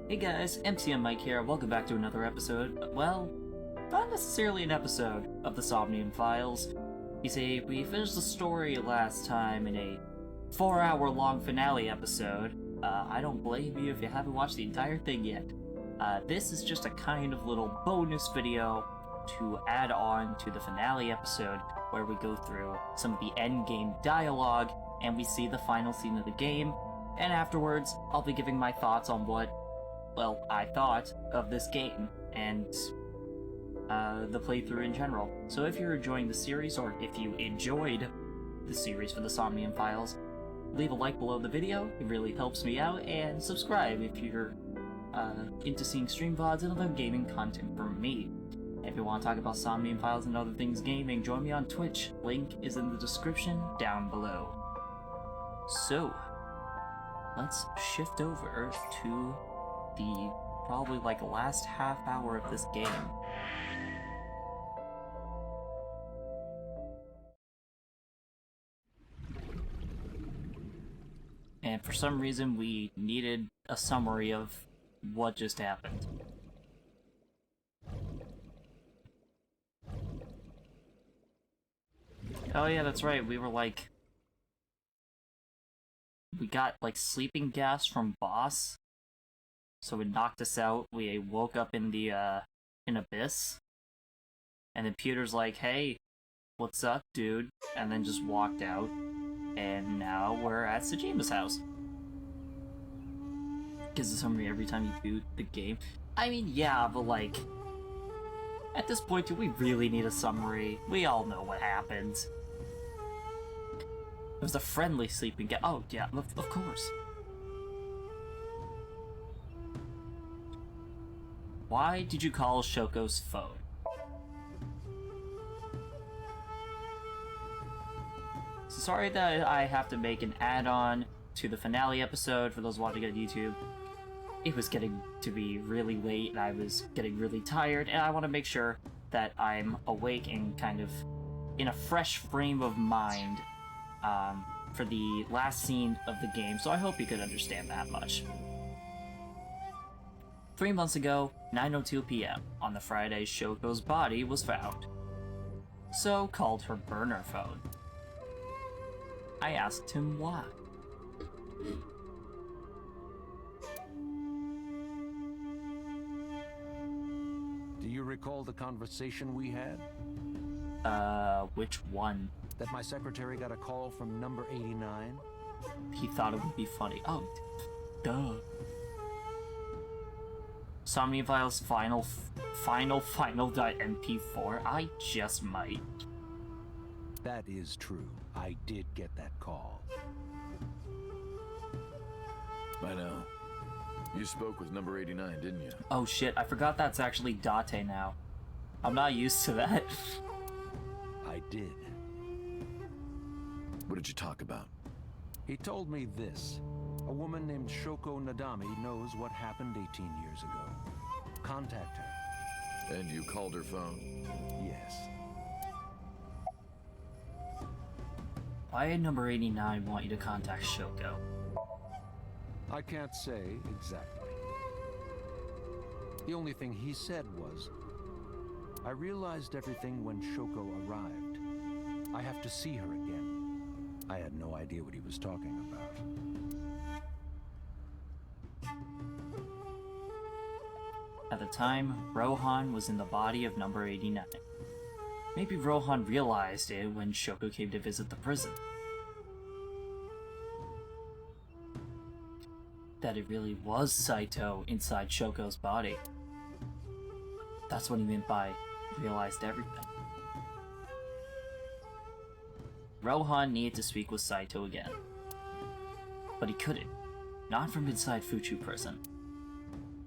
Hey guys, MCM Mike here, welcome back to another episode, well, not necessarily an episode of the Somnium Files. You see, we finished the story last time in a 4-hour long finale episode. I don't blame you if you haven't watched the entire thing yet. This is just a kind of little bonus video to add on to the finale episode where we go through some of the endgame dialogue and we see the final scene of the game, and afterwards I'll be giving my thoughts on what, well, I thought of this game and the playthrough in general. So if you're enjoying the series, or if you enjoyed the series for the Somnium Files, leave a like below the video, it really helps me out, and subscribe if you're into seeing stream VODs and other gaming content from me. If you want to talk about Somnium Files and other things gaming, join me on Twitch. Link is in the description down below. So, let's shift over to the probably last half hour of this game. And for some reason we needed a summary of what just happened. Oh yeah, that's right, we got sleeping gas from Boss. So it knocked us out. We woke up in the in Abyss. And then Peter's like, "Hey, what's up, dude?" And then just walked out. And now we're at Sajima's house. Gives a summary every time you boot the game. I mean, yeah, but at this point, do we really need a summary? We all know what happens. It was a friendly sleeping gas. Oh yeah, of course. Why did you call Shoko's phone? Sorry that I have to make an add-on to the finale episode for those watching on YouTube. It was getting to be really late and I was getting really tired, and I want to make sure that I'm awake and kind of in a fresh frame of mind for the last scene of the game, so I hope you could understand that much. 3 months ago, 9:02 p.m., on the Friday, Shoko's body was found. So called her burner phone. I asked him why. Do you recall the conversation we had? Which one? That my secretary got a call from number 89? He thought it would be funny. Oh, duh. Somnium Files final.mp4. I just might. That is true. I did get that call. I know. You spoke with number 89, didn't you? Oh shit, I forgot that's actually Date now. I'm not used to that. I did. What did you talk about? He told me this. A woman named Shoko Nadami knows what happened 18 years ago. Contact her. And you called her phone? Yes. Why did number 89 want you to contact Shoko? I can't say exactly. The only thing he said was, I realized everything when Shoko arrived. I have to see her again. I had no idea what he was talking about. At the time, Rohan was in the body of number 89. Maybe Rohan realized it when Shoko came to visit the prison. That it really was Saito inside Shoko's body. That's what he meant by realized everything. Rohan needed to speak with Saito again. But he couldn't. Not from inside Fuchu prison.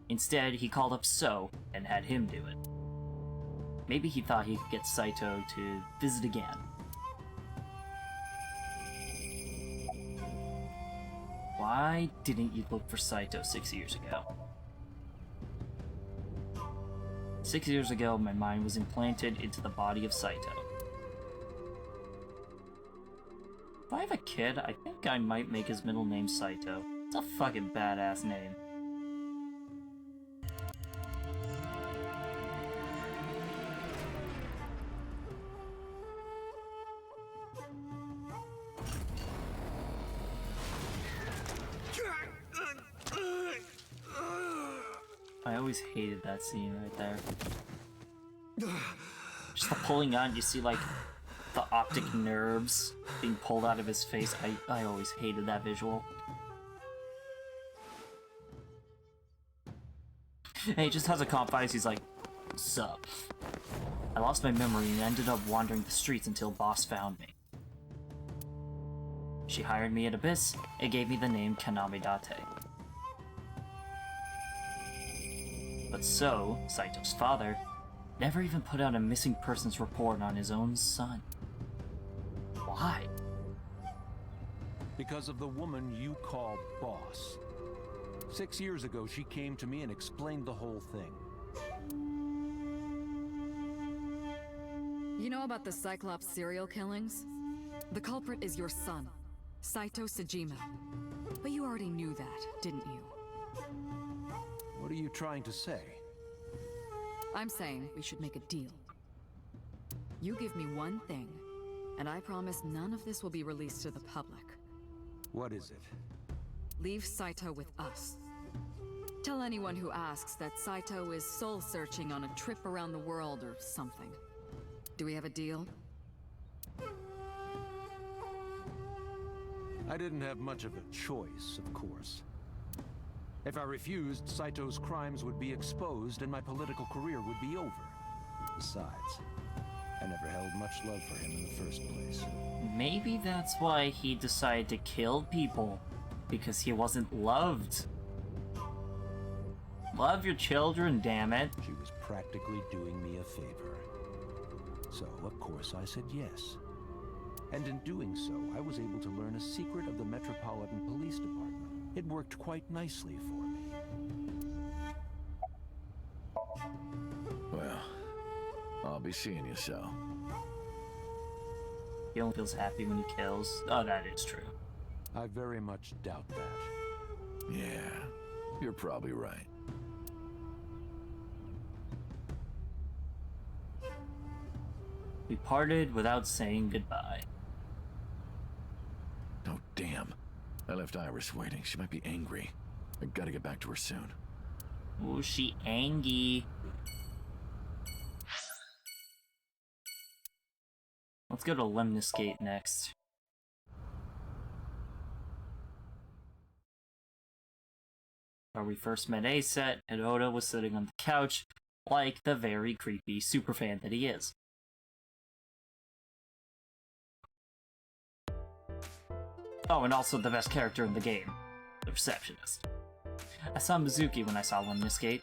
Instead, he called up So and had him do it. Maybe he thought he could get Saito to visit again. Why didn't you look for Saito 6 years ago? 6 years ago, my mind was implanted into the body of Saito. If I have a kid, I think I might make his middle name Saito. It's a fucking badass name. I always hated that scene right there. Just the pulling on, you see like the optic nerves being pulled out of his face. I always hated that visual. And he just has a confidence, he's like, sup. I lost my memory and ended up wandering the streets until Boss found me. She hired me at Abyss and gave me the name Kanamidate. But so, Saito's father never even put out a missing persons report on his own son. Why? Because of the woman you call Boss. 6 years ago, she came to me and explained the whole thing. You know about the Cyclops serial killings? The culprit is your son, Saito Sejima. But you already knew that, didn't you? What are you trying to say? I'm saying we should make a deal. You give me one thing, and I promise none of this will be released to the public. What is it? Leave Saito with us. Tell anyone who asks that Saito is soul-searching on a trip around the world or something. Do we have a deal? I didn't have much of a choice, of course. If I refused, Saito's crimes would be exposed and my political career would be over. Besides, I never held much love for him in the first place. Maybe that's why he decided to kill people. Because he wasn't loved. Love your children, damn it. She was practically doing me a favor. So, of course, I said yes. And in doing so, I was able to learn a secret of the Metropolitan Police Department. It worked quite nicely for me. Well, I'll be seeing you, so. He only feels happy when he kills. Oh, that is true. I very much doubt that. Yeah, you're probably right. We parted without saying goodbye. Oh, damn. I left Iris waiting. She might be angry. I gotta get back to her soon. Ooh, she angry. Let's go to Lemniscate next. Where we first met Aset, and Oda was sitting on the couch like the very creepy superfan that he is. Oh, and also the best character in the game, the receptionist. I saw Mizuki when I saw Lemniscate.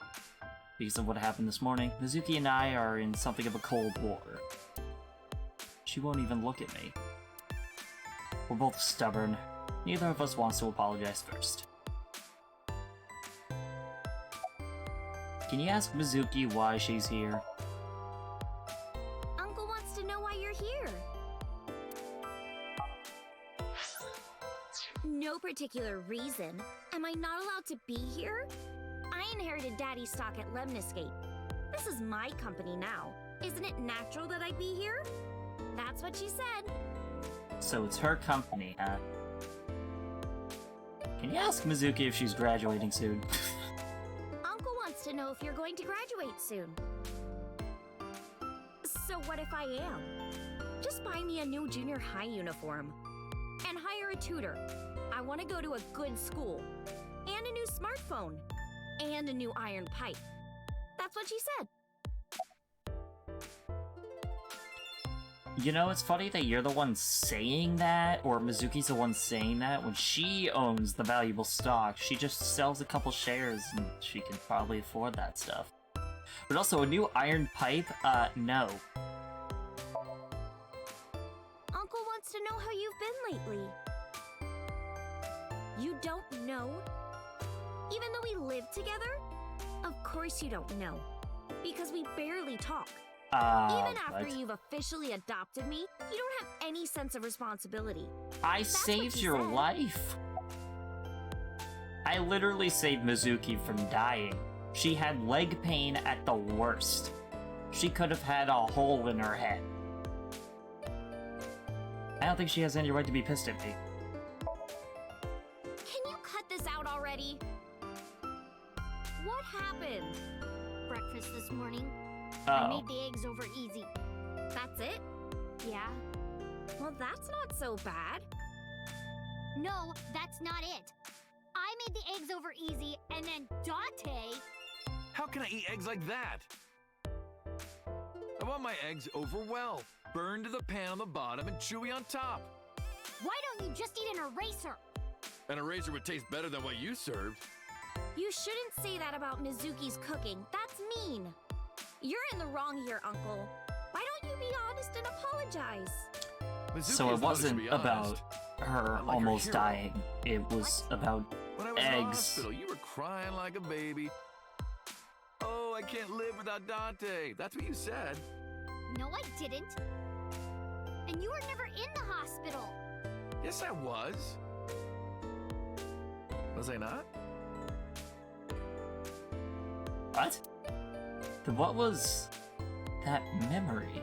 Because of what happened this morning, Mizuki and I are in something of a cold war. She won't even look at me. We're both stubborn. Neither of us wants to apologize first. Can you ask Mizuki why she's here? Uncle wants to know why you're here. No particular reason. Am I not allowed to be here? I inherited Daddy's stock at Lemniscate. This is my company now. Isn't it natural that I be here? That's what she said. So it's her company, huh? Can you ask Mizuki if she's graduating soon? Uncle wants to know if you're going to graduate soon. So what if I am? Just buy me a new junior high uniform. And hire a tutor. I want to go to a good school. And a new smartphone. And a new iron pipe. That's what she said. You know, it's funny that you're the one saying that, or Mizuki's the one saying that, when she owns the valuable stock. She just sells a couple shares and she can probably afford that stuff. But also, a new iron pipe? No. Uncle wants to know how you've been lately. You don't know? Even though we live together? Of course you don't know. Because we barely talk. Even after you've officially adopted me, you don't have any sense of responsibility. I saved your life. I literally saved Mizuki from dying. She had leg pain at the worst. She could have had a hole in her head. I don't think she has any right to be pissed at me. Can you cut this out already? What What happened? Breakfast this morning. I Oh. made the eggs over easy. That's it? Yeah? Well, that's not so bad. No, that's not it. I made the eggs over easy, and then Dante... How can I eat eggs like that? I want my eggs over well, burned to the pan on the bottom and chewy on top. Why don't you just eat an eraser? An eraser would taste better than what you served. You shouldn't say that about Mizuki's cooking. That's mean. You're in the wrong here, Uncle. Why don't you be honest and apologize? Mizuki So is it noted, to wasn't be about honest. her I'm like her almost hero. dying. It was about When I was in the eggs. hospital, you were crying like a baby. Oh, I can't live without Dante. That's what you said. No, I didn't. And you were never in the hospital. Yes, I was. Was I not? What? Then what was that memory?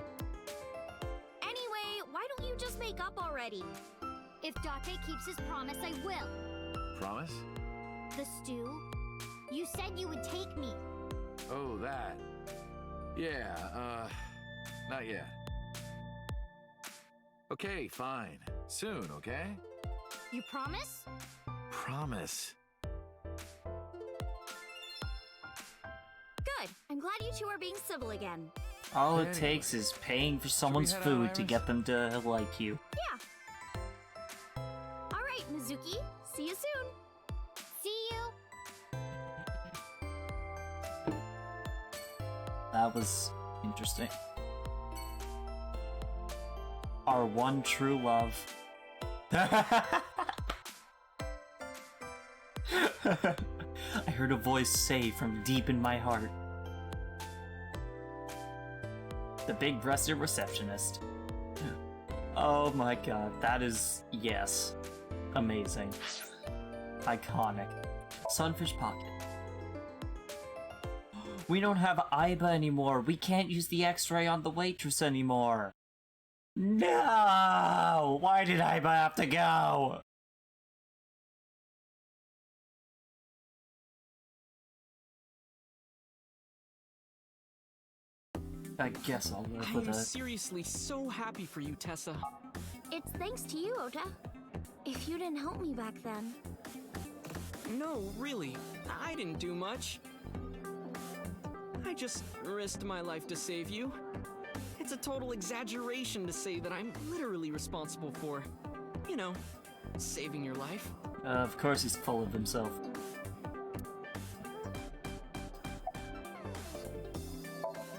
Anyway, why don't you just make up already? If Dante keeps his promise, I will. Promise? The stew? You said you would take me. Oh, that. Yeah, not yet. Okay, fine. Soon, okay? You promise? Promise. Good. I'm glad you two are being civil again. All it Anyway, takes is paying for someone's head out, food to Iris? get them to like you. Yeah. All right, Mizuki. See you soon. See you. That was interesting. Our one true love. I heard a voice say from deep in my heart. The big-breasted receptionist. Oh my god, that is, yes, amazing. Iconic. Sunfish Pocket. We don't have Aiba anymore. We can't use the X-ray on the waitress anymore. No! Why did Aiba have to go? I guess I'll live I with am it. seriously so happy for you, Tessa. It's thanks to you, Ota. If you didn't help me back then. No, really, I didn't do much. I just risked my life to save you. It's a total exaggeration to say that I'm literally responsible for, you know, saving your life. Of course he's full of himself.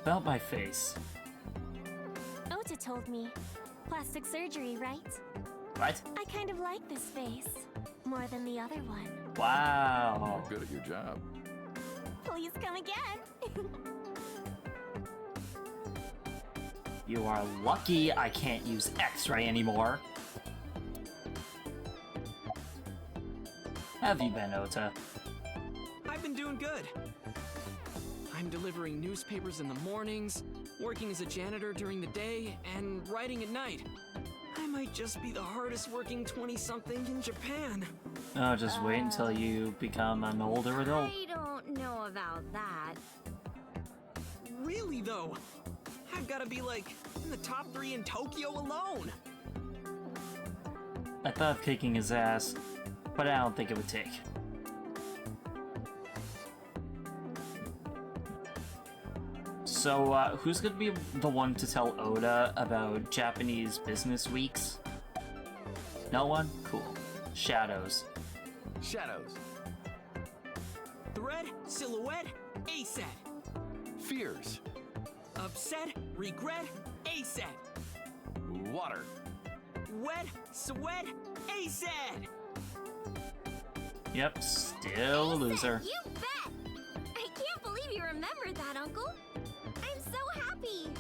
About my face. Ota told me. Plastic surgery, right? What? I kind of like this face. More than the other one. Wow. You're good at your job. Please come again. You are lucky I can't use X-ray anymore. Have you been, Ota? I've been doing good. I'm delivering newspapers in the mornings, working as a janitor during the day, and writing at night. I might just be the hardest working 20-something in Japan. Oh, just wait until you become an older adult. I don't know about that. Really, though? I've gotta be, like, in the top 3 in Tokyo alone. I thought of kicking his ass, but I don't think it would take. So, who's gonna be the one to tell Oda about Japanese business weeks? No one? Cool. Shadows. Shadows. Thread, silhouette, ASAT. Fears. Upset, regret, ASAT. Water. Wet, sweat, ASAT. Yep, still a loser. You bet! I can't believe you remembered that, Uncle. I'm so happy.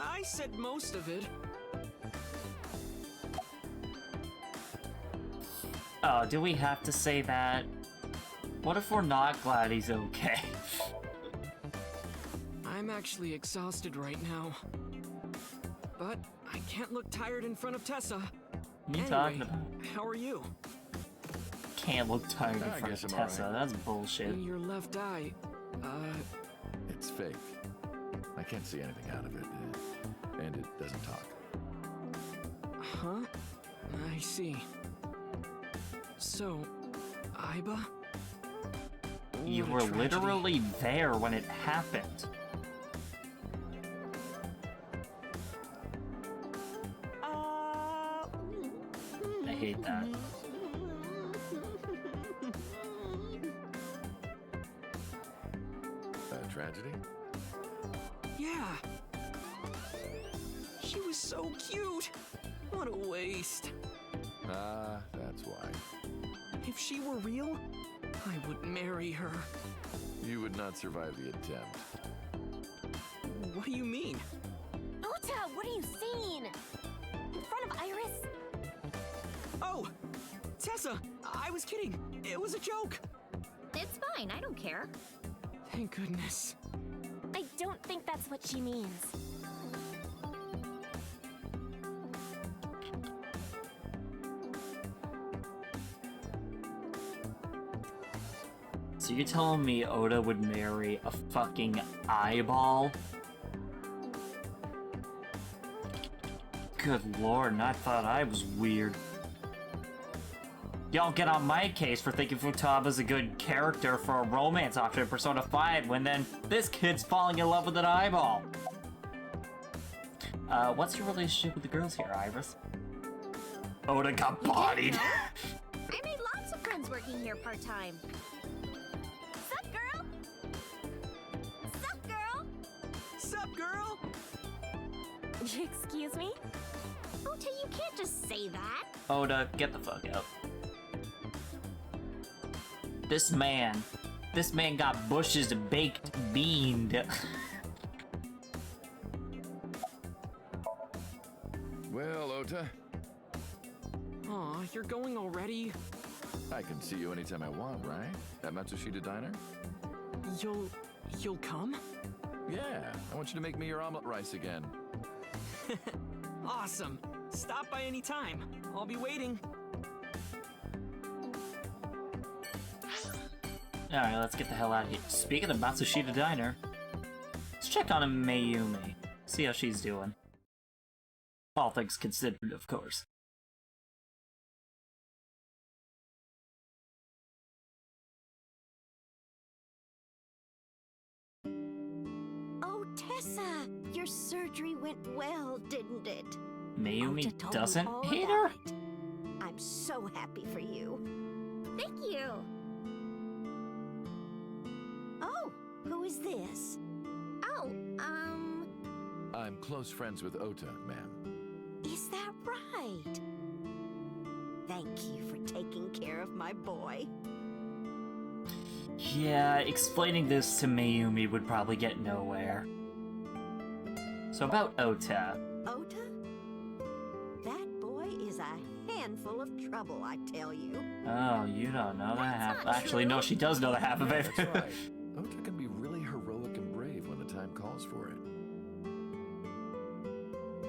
I said most of it. Oh, do we have to say that? What if we're not glad he's okay? I'm actually exhausted right now. But I can't look tired in front of Tessa. What are you Anyway, talking about? how are you? can't look tired in I front guess of I'm Tessa. alright. That's bullshit. Your left eye, It's fake. I can't see anything out of it. And it doesn't talk. huh? I see. So, Aiba? You What a were tragedy. literally there when it happened. I hate that. A tragedy? Yeah. She was so cute. What a waste. Ah, that's why. If she were real, I would marry her. You would not survive the attempt. What do you mean? Ota, what are you seeing? In front of Iris? Oh! Tessa! I was kidding! It was a joke! It's fine, I don't care. Thank goodness. I don't think that's what she means. So you're telling me Oda would marry a fucking eyeball? Good lord, and I thought I was weird. Y'all get on my case for thinking Futaba's a good character for a romance option in Persona 5 when then this kid's falling in love with an eyeball. What's your relationship with the girls here, Iris? Oda got bodied. I made lots of friends working here part-time. Sup, girl? Sup, girl? Sup, girl? Excuse me? Ota, you can't just say that. Oda, get the fuck out. This man got Bush's baked beaned. Well, Ota, Aw, you're going already? I can see you anytime I want, right? At Matsushita Diner? You'll come? Yeah, I want you to make me your omelet rice again. Awesome. Stop by any time. I'll be waiting. Alright, let's get the hell out of here. Speaking of Matsushita Diner, let's check on Mayumi. See how she's doing. All things considered, of course. Oh, Tessa, your surgery went well, didn't it? Mayumi Ota told me doesn't all hate about her? it. I'm so happy for you. Thank you. Oh, who is this? Oh, I'm close friends with Ota, ma'am. Is that right? Thank you for taking care of my boy. Yeah, explaining this to Mayumi would probably get nowhere. So about Ota. Ota? That boy is a handful of trouble, I tell you. Oh, you don't know the half. not Actually, true. no, she does know the half of Yeah, it. that's right. Ota can be really heroic and brave when the time calls for it.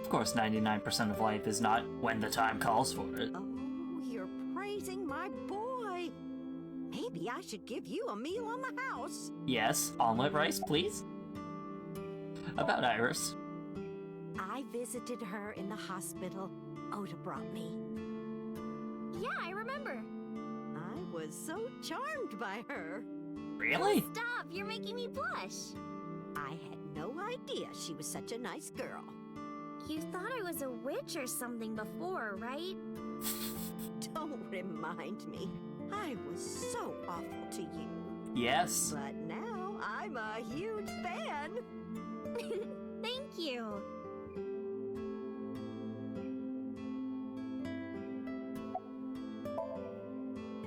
Of course, 99% of life is not when the time calls for it. Oh, you're praising my boy. Maybe I should give you a meal on the house. Yes, omelet rice, please? About Iris. I visited her in the hospital. Ota brought me. yeah, I remember. I was so charmed by her. Really? Stop, you're making me blush. I had no idea she was such a nice girl. You thought I was a witch or something before, right? Don't remind me. I was so awful to you. Yes. But now I'm a huge fan. Thank you.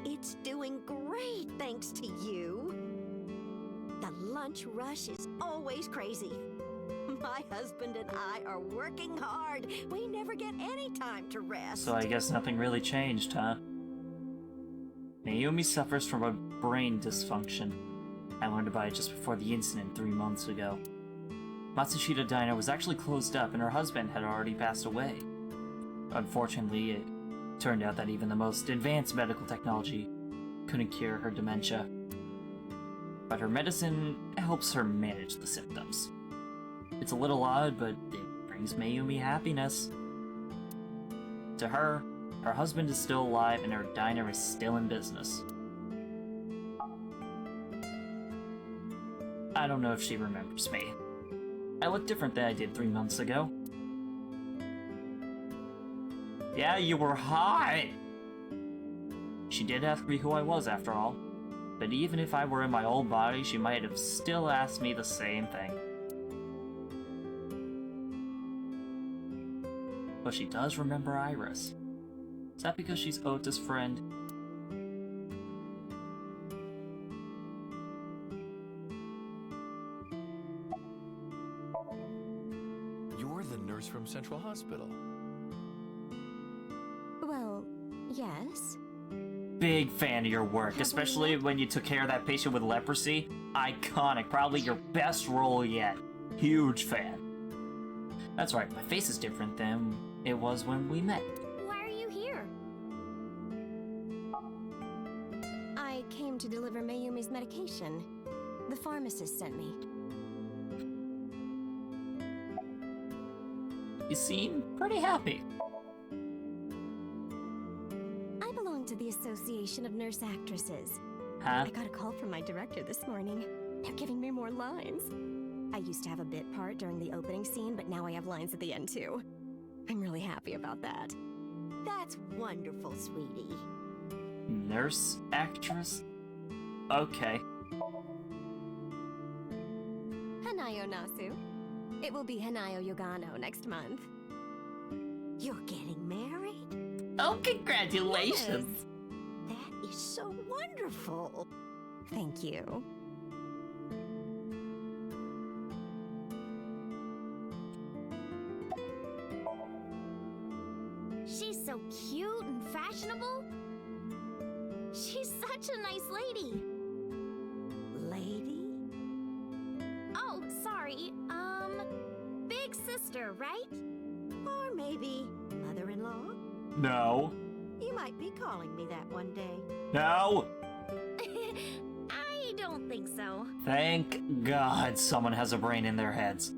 It's doing great thanks to you. The lunch rush is always crazy. My husband and I are working hard. We never get any time to rest. So I guess nothing really changed, huh? Mayumi suffers from a brain dysfunction. I learned about it just before the incident 3 months ago. Matsushita Diner was actually closed up and her husband had already passed away. Unfortunately, it turned out that even the most advanced medical technology couldn't cure her dementia, but her medicine helps her manage the symptoms. It's a little odd, but it brings Mayumi happiness. To her, her husband is still alive and her diner is still in business. I don't know if she remembers me. I look different than I did 3 months ago. Yeah, you were hot! She did ask me who I was after all, but even if I were in my old body, she might have still asked me the same thing. But she does remember Iris. Is that because she's Ota's friend? You're the nurse from Central Hospital. Well, yes. Big fan of your work, especially when you took care of that patient with leprosy. Iconic, probably your best role yet. Huge fan. That's right, my face is different than it was when we met. Why are you here? I came to deliver Mayumi's medication. The pharmacist sent me. You seem pretty happy. I belong to the Association of Nurse Actresses. Huh? I got a call from my director this morning. They're giving me more lines. I used to have a bit part during the opening scene, but now I have lines at the end too. I'm really happy about that. That's wonderful, sweetie. Nurse actress? Okay. Hanayo Nasu. It will be Hanayo Yogano next month. You're getting married? Oh, congratulations! Yes. That is so wonderful. Thank you. She's so cute and fashionable. She's such a nice lady. Lady? Oh, sorry. Big sister, right? Or maybe mother-in-law? No. You might be calling me that one day. No! I don't think so. Thank God someone has a brain in their heads.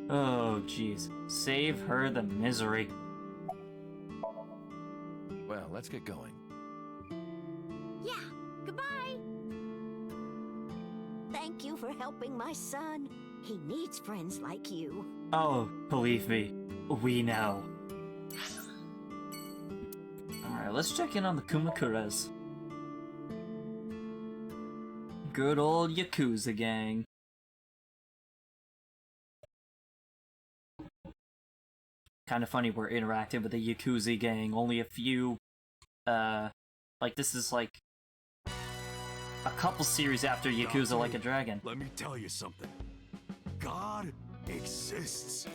Oh, jeez. Save her the misery. Well, let's get going. Yeah, goodbye. Thank you for helping my son. He needs friends like you. Oh, believe me, we know. Alright, let's check in on the Kumakuras. Good old Yakuza gang. Kind of funny we're interacting with the Yakuza gang. Only a few, like this is like a couple series after Yakuza Like a Dragon. Let me tell you something. God exists.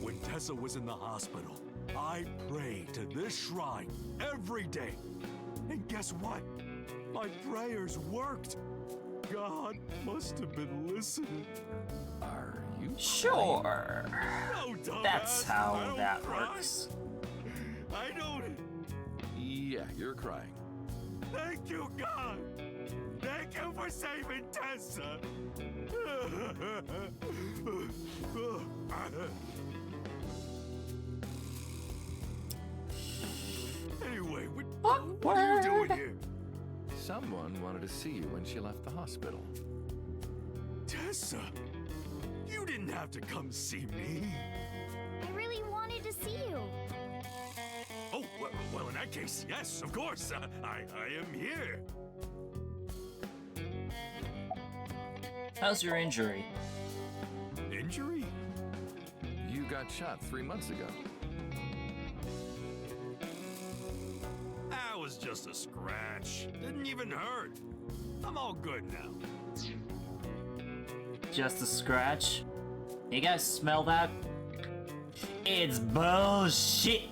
When Tessa was in the hospital, I prayed to this shrine every day. And guess what? My prayers worked. God must have been listening. Are you? Sure. No, dumbass, That's I how don't that cry. works. I don't. Yeah, you're crying. Thank you, God. Thank you for saving Tessa. Anyway, what are you doing here? Someone wanted to see you when she left the hospital. Tessa, you didn't have to come see me. I really wanted to see you. Oh, well, in that case, yes, of course. I am here. How's your injury? Injury? You got shot 3 months ago. That was just a scratch. Didn't even hurt. I'm all good now. Just a scratch? You guys smell that? It's bullshit!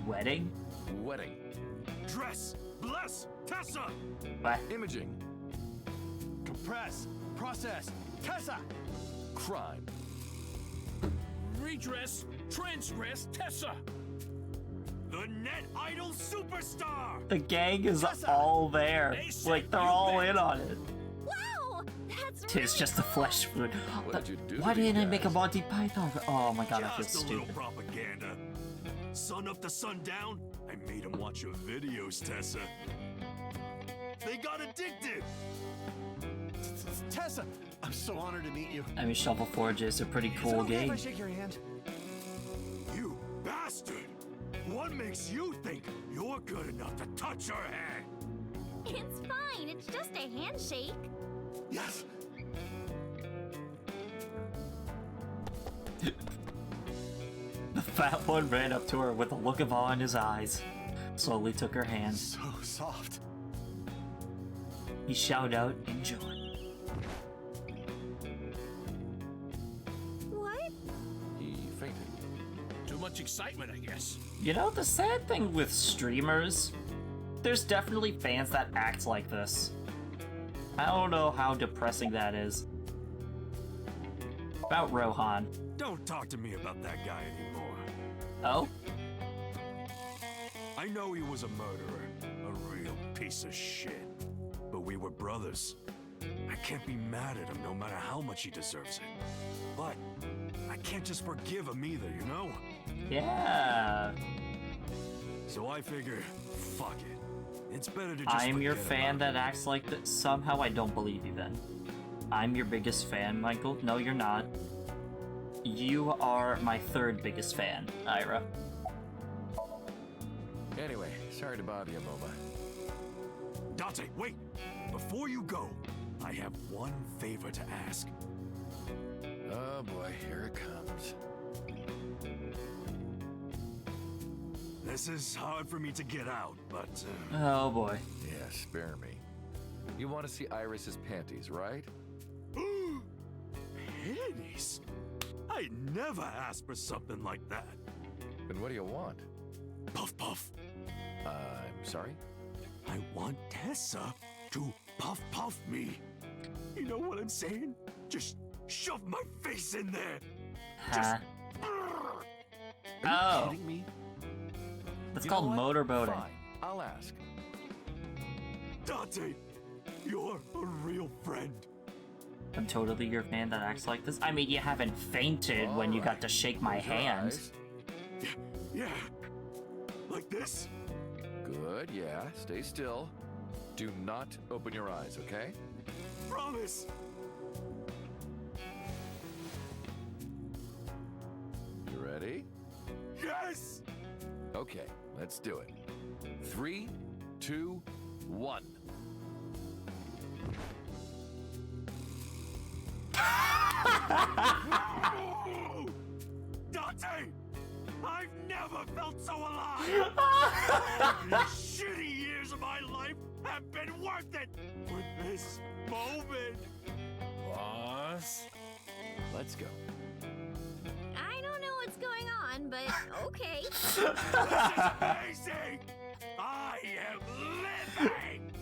Wedding? Wedding. Dress, bless, Tessa. What? Imaging. Compress, process, Tessa. Crime. redress, transgress Tessa! The net idol superstar! The gang is Tessa! all there. They said Like, they're you all bet. in on it. Wow! That's Tis just a flesh wound. What did you do to Why these didn't I make a guys? Monty Python? Oh my god, I feel Just a little stupid. propaganda. Sun up to sundown, I made them watch your videos, Tessa. They got addicted! Tessa, I'm so honored to meet you. I mean, Shovel Forge is a pretty cool Okay, if game. I shake your hand. You bastard! What makes you think you're good enough to touch her hand? It's fine. It's just a handshake. Yes. The fat one ran up to her with a look of awe in his eyes, slowly took her hand. So soft. He shouted out in joy. What? He fainted. Too much excitement, I guess. You know, the sad thing with streamers, there's definitely fans that act like this. I don't know how depressing that is. About Rohan. Don't talk to me about that guy anymore. Oh? I know he was a murderer, a real piece of shit. But we were brothers. I can't be mad at him no matter how much he deserves it. But I can't just forgive him either, you know? Yeah. So I figure, fuck it. It's better to just I'm your forget fan about that acts like that. Somehow I don't believe you then. I'm your biggest fan, Michael. No, you're not. You are my third biggest fan, Ira. Anyway, sorry to bother you, Moba. it. Dante, wait! Before you go, I have one favor to ask. Oh boy, here it comes. This is hard for me to get out, but... Oh boy. Yeah, spare me. You want to see Iris's panties, right? Panties? I never asked for something like that. Then what do you want? Puff Puff. I'm sorry? I want Tessa to puff me. You know what I'm saying? Just shove my face in there. Huh. Are Oh. you kidding me? That's You know called what? motorboating. Fine, I'll ask. Dante, you're a real friend. I'm totally your fan that acts like this. I mean, you haven't fainted when you got to shake my Close your hand. eyes. Yeah. Like this? Good, yeah. Stay still. Do not open your eyes, okay? Promise. You ready? Yes! Okay, let's do it. 3, 2, 1. Dante! I've never felt so alive! These shitty years of my life have been worth it for this moment! Boss. Let's go. I don't know what's going on, but okay. This is amazing! I am living!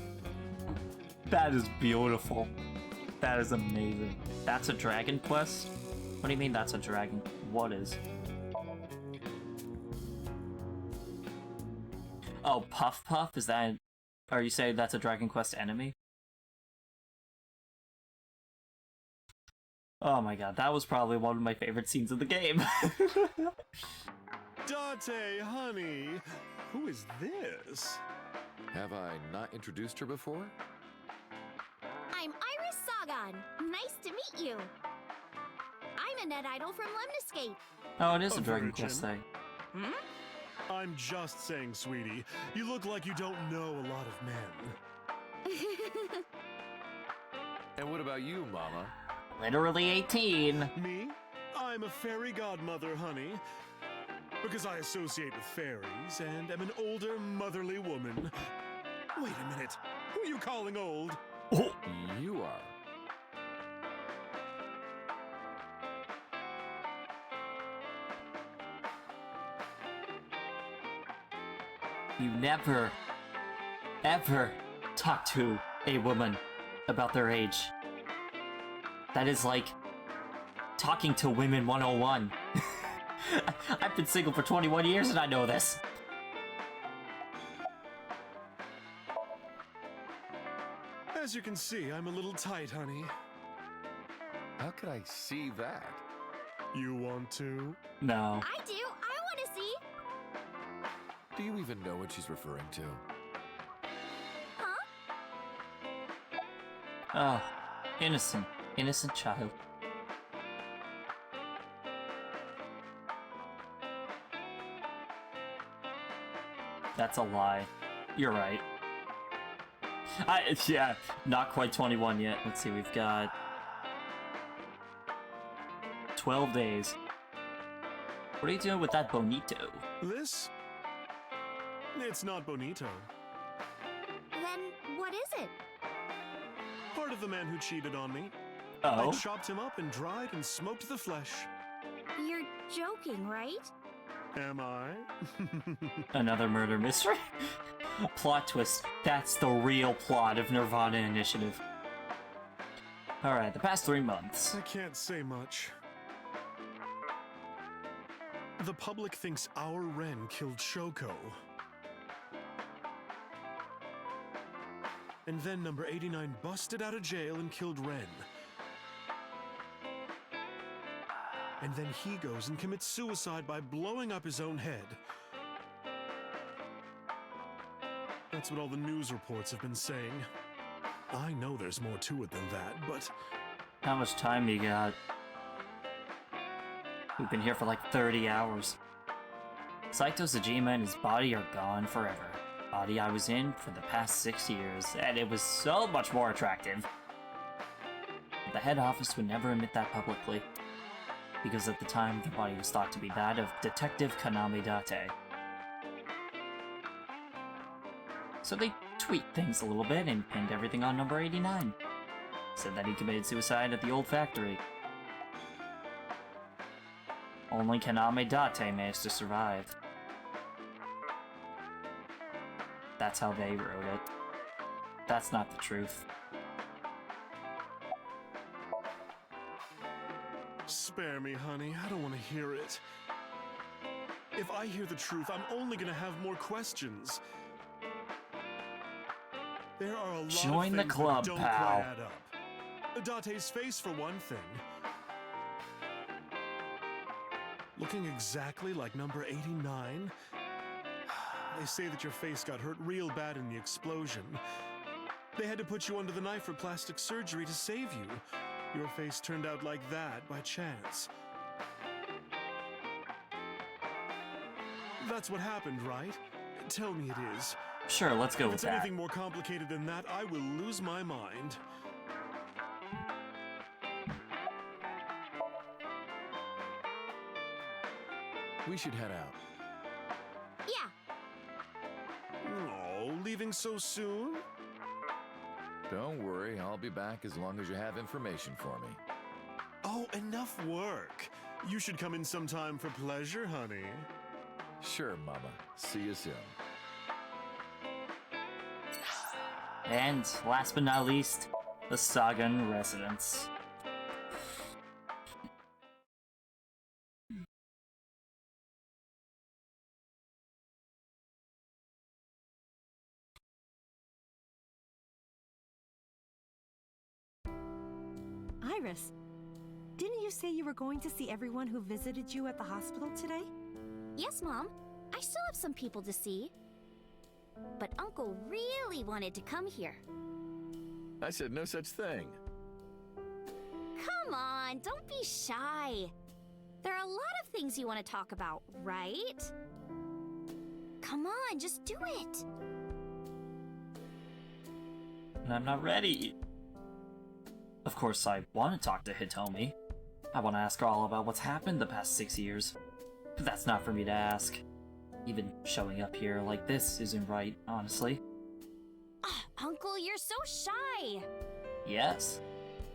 That is beautiful. That is amazing. That's a Dragon Quest? What do you mean that's a dragon? What is? Oh, Puff Puff? Is that... Are you saying that's a Dragon Quest enemy? Oh my god, that was probably one of my favorite scenes of the game. Dante, honey, who is this? Have I not introduced her before? I'm Iris Sagan. Nice to meet you. I'm a net idol from Lemniscape. Oh, it is a A Dragon virgin. Quest thing. I'm just saying, sweetie. You look like you don't know a lot of men. And what about you, Mama? Literally 18. Me? I'm a fairy godmother, honey. Because I associate with fairies and am an older, motherly woman. Wait a minute. Who are you calling old? You are. You never, ever talk to a woman about their age. That is like talking to women 101. I've been single for 21 years and I know this. As you can see, I'm a little tight, honey. How could I see that? You want to? No. I do. I want to see. Do you even know what she's referring to? Huh? Oh, innocent child. That's a lie. You're right. Yeah, not quite 21 yet. Let's see, we've got 12 days. What are you doing with that bonito? This? It's not bonito. Then what is it? Part of the man who cheated on me. Oh? I chopped him up and dried and smoked the flesh. You're joking, right? Am I? Another murder mystery? Plot twist. That's the real plot of Nirvana Initiative. Alright, the past 3 months. I can't say much. The public thinks our Ren killed Shoko. And then number 89 busted out of jail and killed Ren. And then he goes and commits suicide by blowing up his own head. That's what all the news reports have been saying. I know there's more to it than that, but... How much time you got? We've been here for like 30 hours. Saito Sajima and his body are gone forever. Body I was in for the past 6 years, and it was so much more attractive. The head office would never admit that publicly, because at the time the body was thought to be that of Detective Kaname Date. So they tweaked things a little bit and pinned everything on number 89. Said that he committed suicide at the old factory. Only Kaname Date managed to survive. That's how they wrote it. That's not the truth. Spare me, honey. I don't want to hear it. If I hear the truth, I'm only gonna have more questions. There are a lot Join of the things club, that don't pal. quite add up. Date's face, for one thing. Looking exactly like number 89. They say that your face got hurt real bad in the explosion. They had to put you under the knife for plastic surgery to save you. Your face turned out like that by chance. That's what happened, right? Tell me it is. Sure, let's go If with it's that. anything more complicated than that, I will lose my mind. We should head out. Yeah. Oh, leaving so soon? Don't worry, I'll be back as long as you have information for me. Oh, enough work. You should come in sometime for pleasure, honey. Sure, Mama. See you soon. And last but not least, the Sagan residence. Iris, didn't you say you were going to see everyone who visited you at the hospital today? Yes, Mom. I still have some people to see. But Uncle really wanted to come here. I said no such thing. Come on, don't be shy. There are a lot of things you want to talk about, right? Come on, just do it. And I'm not ready. Of course, I want to talk to Hitomi. I want to ask her all about what's happened the past 6 years. But that's not for me to ask. Even showing up here like this isn't right, honestly. Uncle, you're so shy. Yes.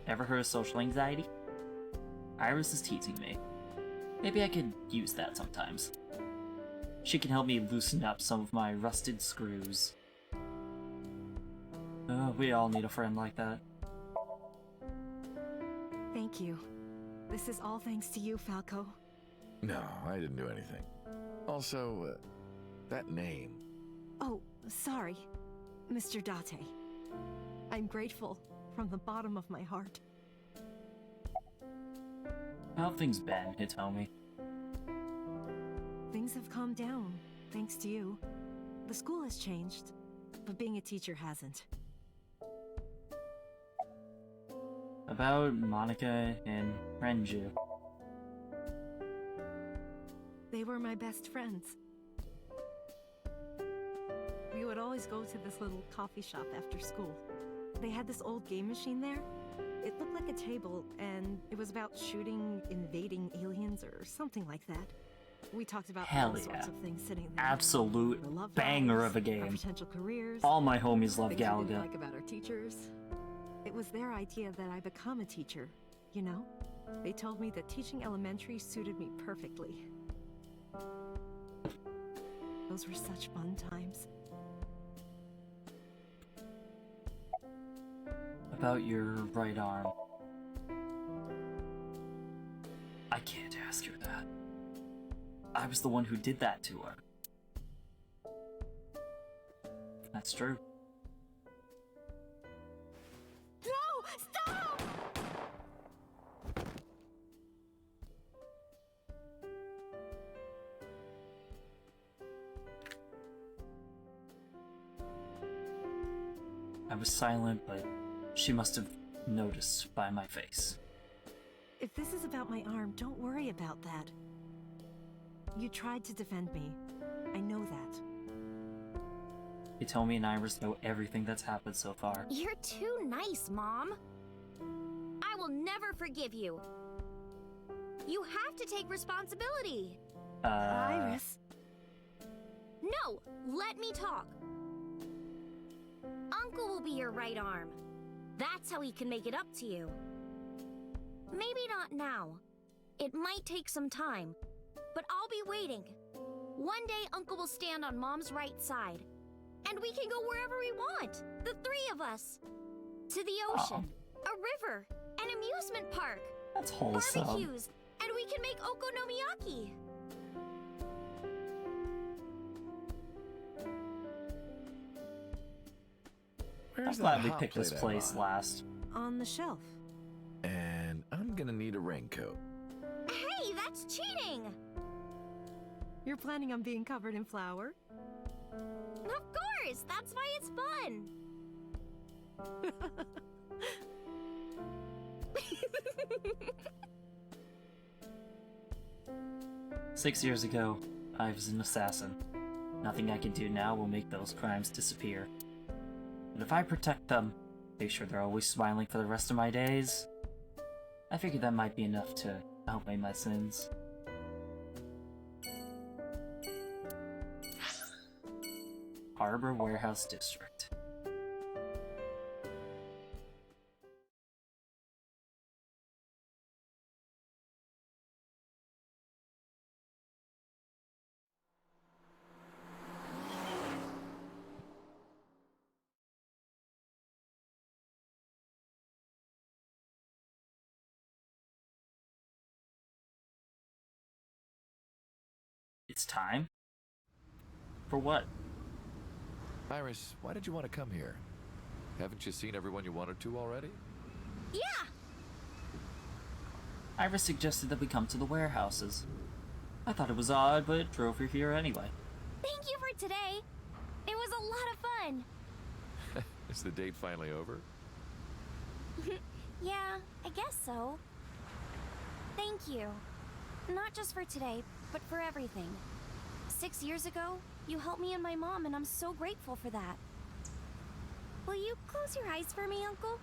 Ever heard of social anxiety? Iris is teasing me. Maybe I could use that sometimes. She can help me loosen up some of my rusted screws. We all need a friend like that. Thank you. This is all thanks to you, Falco. No, I didn't do anything. Also, that name. Oh, sorry, Mr. Date. I'm grateful from the bottom of my heart. How have things been, Hitomi? Things have calmed down, thanks to you. The school has changed, but being a teacher hasn't. About Monica and Renju. They were my best friends. We would always go to this little coffee shop after school. They had this old game machine there. It looked like a table, and it was about shooting invading aliens or something like that. We talked about Hell all yeah. sorts of things sitting there. Absolute Our love banger lives, of a our game. potential careers. All my homies love things we didn't Galaga. like about our teachers. It was their idea that I become a teacher, you know? They told me that teaching elementary suited me perfectly. Those were such fun times. About your right arm. I can't ask her that. I was the one who did that to her. That's true. No! Stop! I was silent, but she must have noticed by my face. If this is about my arm, don't worry about that. You tried to defend me. I know that. Hitomi and Iris know everything that's happened so far. You're too nice, Mom. I will never forgive you. You have to take responsibility. Iris. No, let me talk. Uncle will be your right arm. That's how he can make it up to you. Maybe not now. It might take some time, but I'll be waiting. One day, Uncle will stand on Mom's right side, and we can go wherever we want, the three of us. To the ocean, a river, an amusement park, That's wholesome. barbecues, and we can make okonomiyaki. I'm glad we picked this place last. On the shelf. And I'm gonna need a raincoat. Hey, that's cheating! You're planning on being covered in flour? Of course, that's why it's fun. 6 years ago, I was an assassin. Nothing I can do now will make those crimes disappear. But if I protect them, make sure they're always smiling for the rest of my days, I figured that might be enough to outweigh my sins. Harbor Warehouse District. It's time? For what? Iris, why did you want to come here? Haven't you seen everyone you wanted to already? Yeah! Iris suggested that we come to the warehouses. I thought it was odd, but drove her here anyway. Thank you for today. It was a lot of fun. Is the date finally over? Yeah, I guess so. Thank you. Not just for today, but for everything. 6 years ago, you helped me and my mom, and I'm so grateful for that. Will you close your eyes for me, Uncle?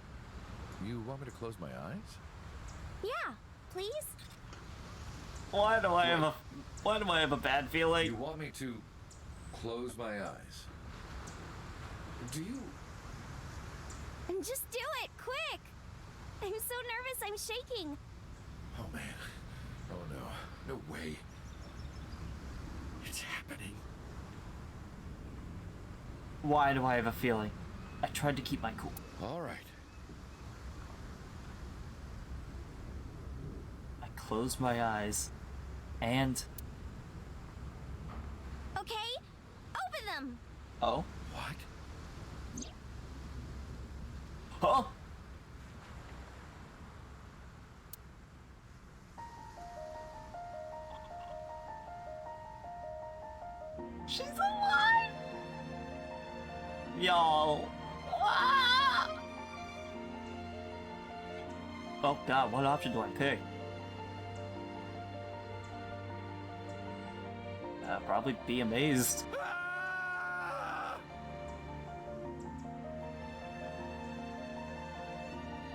You want me to close my eyes? Yeah, please? Why do I have a bad feeling? You want me to close my eyes? Do you? And just do it, quick! I'm so nervous, I'm shaking. Oh man. Oh no. No way. It's happening. Why do I have a feeling? I tried to keep my cool. All right. I closed my eyes, And... Okay, open them! Oh? What? Oh! She's alive! Y'all. Ah! Oh god, what option do I pick? Probably be amazed.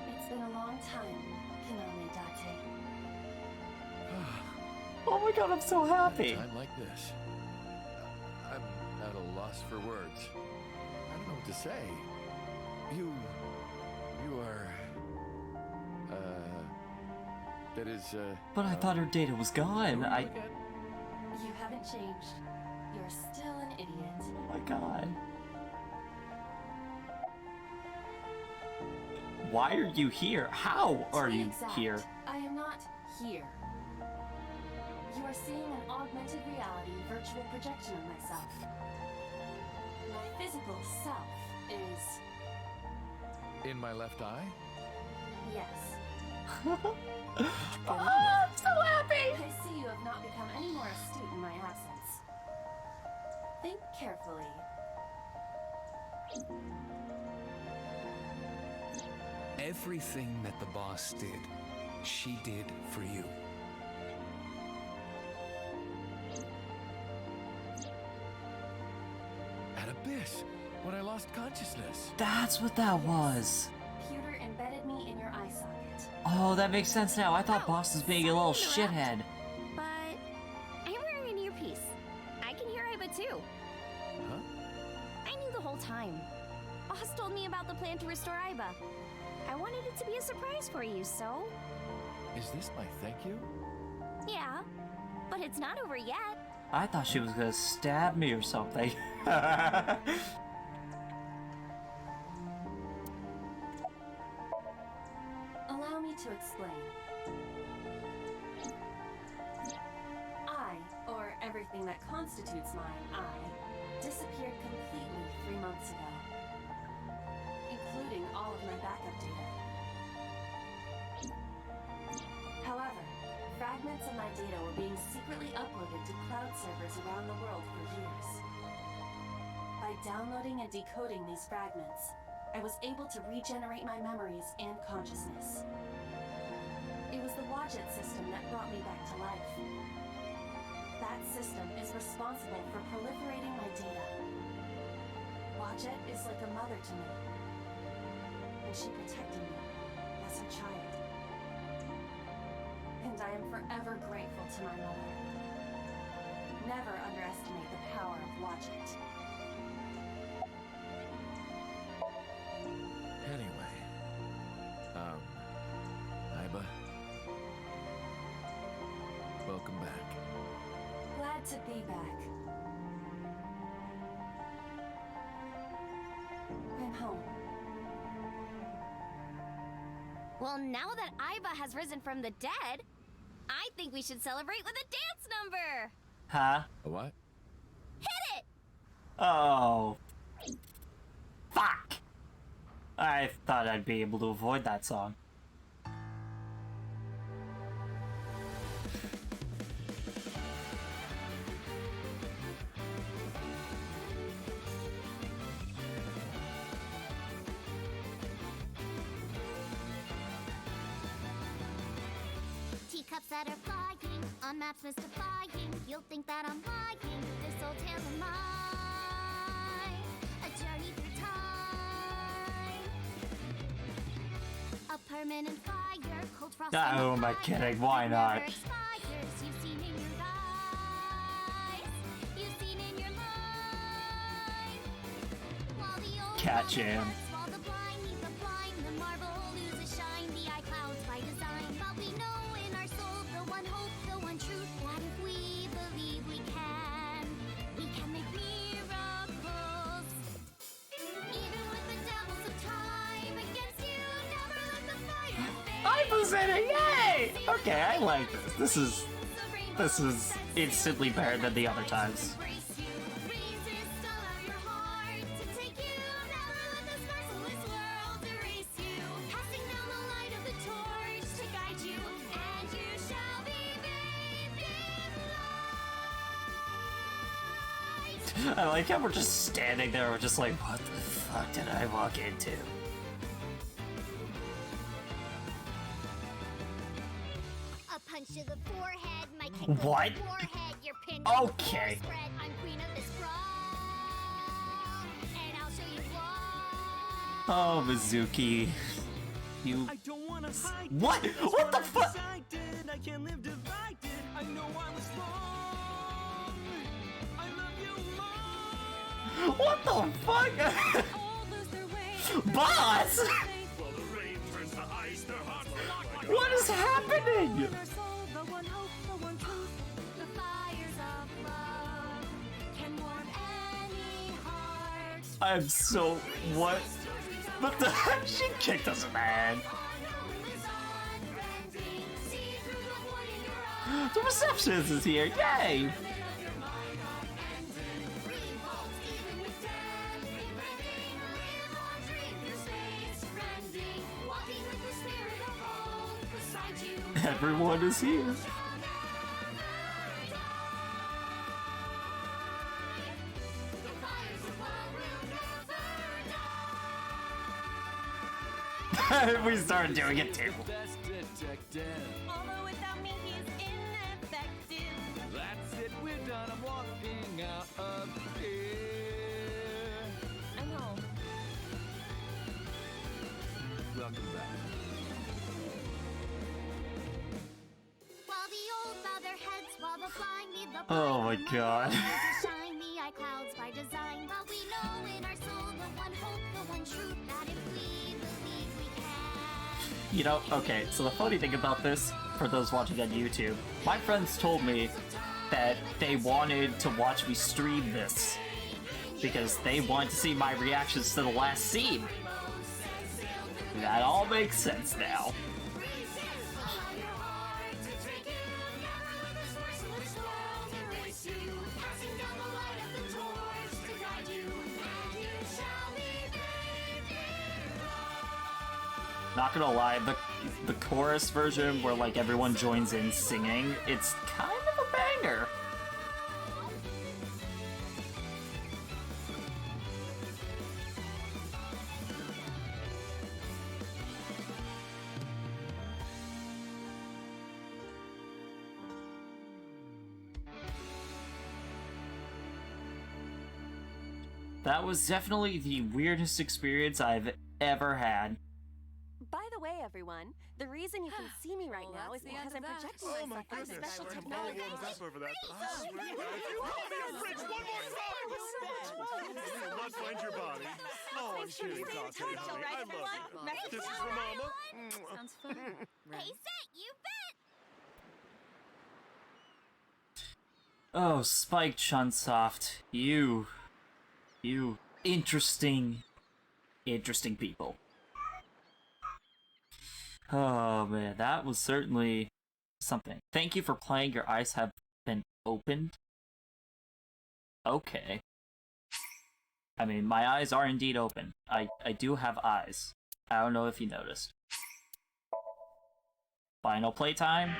It's been a long time, Konami Date. Oh my god, I'm so happy! At a time like this, I'm at a loss for words. I don't know what to say. You are... that is, But I thought her data was gone. You haven't changed. You're still an idiot. Oh my god. Why are you here? How are To be you exact, here? I am not here. You are seeing an augmented reality virtual projection of myself. My physical self is... in my left eye? yes. Oh, I'm so happy! I see you have not become any more astute in my absence. Think carefully. Everything that the boss did, she did for you. At Abyss, when I lost consciousness. That's what that was. Computer embedded me in your eye socket. Oh, that makes sense now. I thought Oh, Boss was being a little sorry to shithead. But I'm wearing an earpiece. I can hear Iba too. Huh? I knew the whole time. Boss told me about the plan to restore Iba. I wanted it to be a surprise for you, so... Is this my thank you? Yeah, but it's not over yet. I thought she was gonna stab me or something. Allow me to explain. I, or everything that constitutes mine, I, disappeared completely 3 months ago, including all of my backup data. However, fragments of my data were being secretly uploaded to cloud servers around the world for years. By downloading and decoding these fragments, I was able to regenerate my memories and consciousness. It was the Wadjet system that brought me back to life. That system is responsible for proliferating my data. Wadjet is like a mother to me, and she protected me as her child. And I am forever grateful to my mother. Never underestimate the power of Wadjet. Anyway, Iba, welcome back. Glad to be back. I'm home. Well, now that Iba has risen from the dead, I think we should celebrate with a dance number! Huh? A what? Hit it! Oh. Fuck! I thought I'd be able to avoid that song. Teacups that are flying, on maps mystifying. You'll think that I'm lying. This old tale of mine, a journey through time. A permanent fire, cold frost. Ah, who am I kidding? Why not? Never expires. You've seen in your eyes. You've seen in your mind. While the old Cat world Jam. lasts, while the blind meet the blind, the marble loses shine. The eye clouds by design. But we know in our soul the one hope, the one truth, that if we believe we can make miracles. Even with the devils of time against you, never let the fire fade. I was in it! Yay! Okay, I like this. This is This is instantly better than the other times. I like how we're just standing there, we're just like, what the fuck did I walk into? A punch to the forehead, my kick What? to the forehead, you're pinned Okay. to the spread. I'm queen of this brawl, and I'll show you why. Oh, Mizuki. You. I don't wanna hide. What? What the fuck? I can't live divided. I know I was wrong. I love you more. What the fuck? Boss! What is happening? I'm so. What? What the heck? She kicked us, man. The receptionist is here. Yay! Everyone is here. We started doing it too. Although without me he's ineffective. That's it, we're done. I'm walking out of here. I know. Welcome back. While the old bow their heads, while the blind lead the Oh my blind, god. shine the eye clouds by design. But we know in our soul the one hope, the one truth, that if we believe we can. You know, okay, so the funny thing about this, for those watching on YouTube, my friends told me that they wanted to watch me stream this because they wanted to see my reactions to the last scene. That all makes sense now. Not gonna lie, the chorus version where like everyone joins in singing, it's kind of a banger. That was definitely the weirdest experience I've ever had. By the way, everyone, the reason you can see me right now is because I'm projecting Oh my myself with goodness. special I'm all technology. warmed up over that. Ah, sweet guy. If you call me a fridge one more time, you will not find your body. Oh, I'm kidding, Dante, honey. I love you. Kisses from Mama. Sounds fun. Hey, set, you bet! Oh, Spike Chunsoft, you interesting people. Oh man, that was certainly something. Thank you for playing. Your eyes have been opened. Okay. I mean, my eyes are indeed open. I do have eyes. I don't know if you noticed. Final playtime.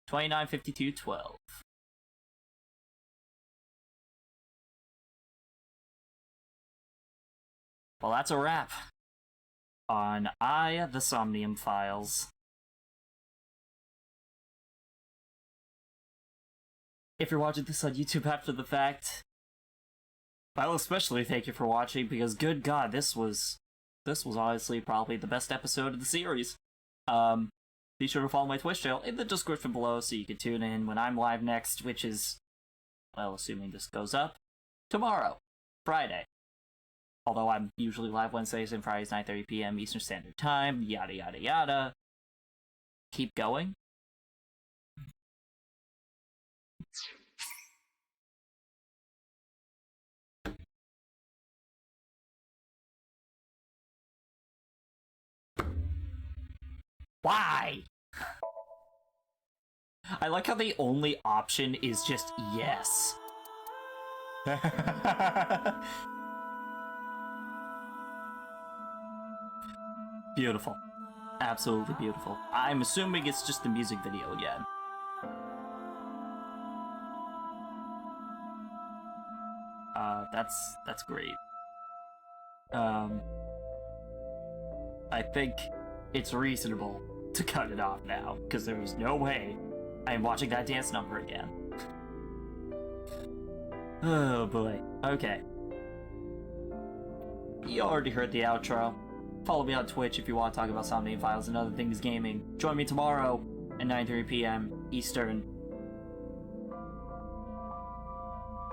29:52:12. Well, that's a wrap on the Somnium Files. If you're watching this on YouTube after the fact, I'll especially thank you for watching, because good god, this was honestly probably the best episode of the series. Be sure to follow my Twitch channel in the description below so you can tune in when I'm live next, which is, well, assuming this goes up, tomorrow, Friday. Although I'm usually live Wednesdays and Fridays, 9:30 p.m. Eastern Standard Time, yada yada yada. Keep going. Why? I like how the only option is just yes. Beautiful. Absolutely beautiful. I'm assuming it's just the music video again. That's great. I think it's reasonable to cut it off now, because there is no way I am watching that dance number again. Oh boy. Okay. You already heard the outro. Follow me on Twitch if you want to talk about Somnium Files and other things gaming. Join me tomorrow at 9:30 p.m. Eastern.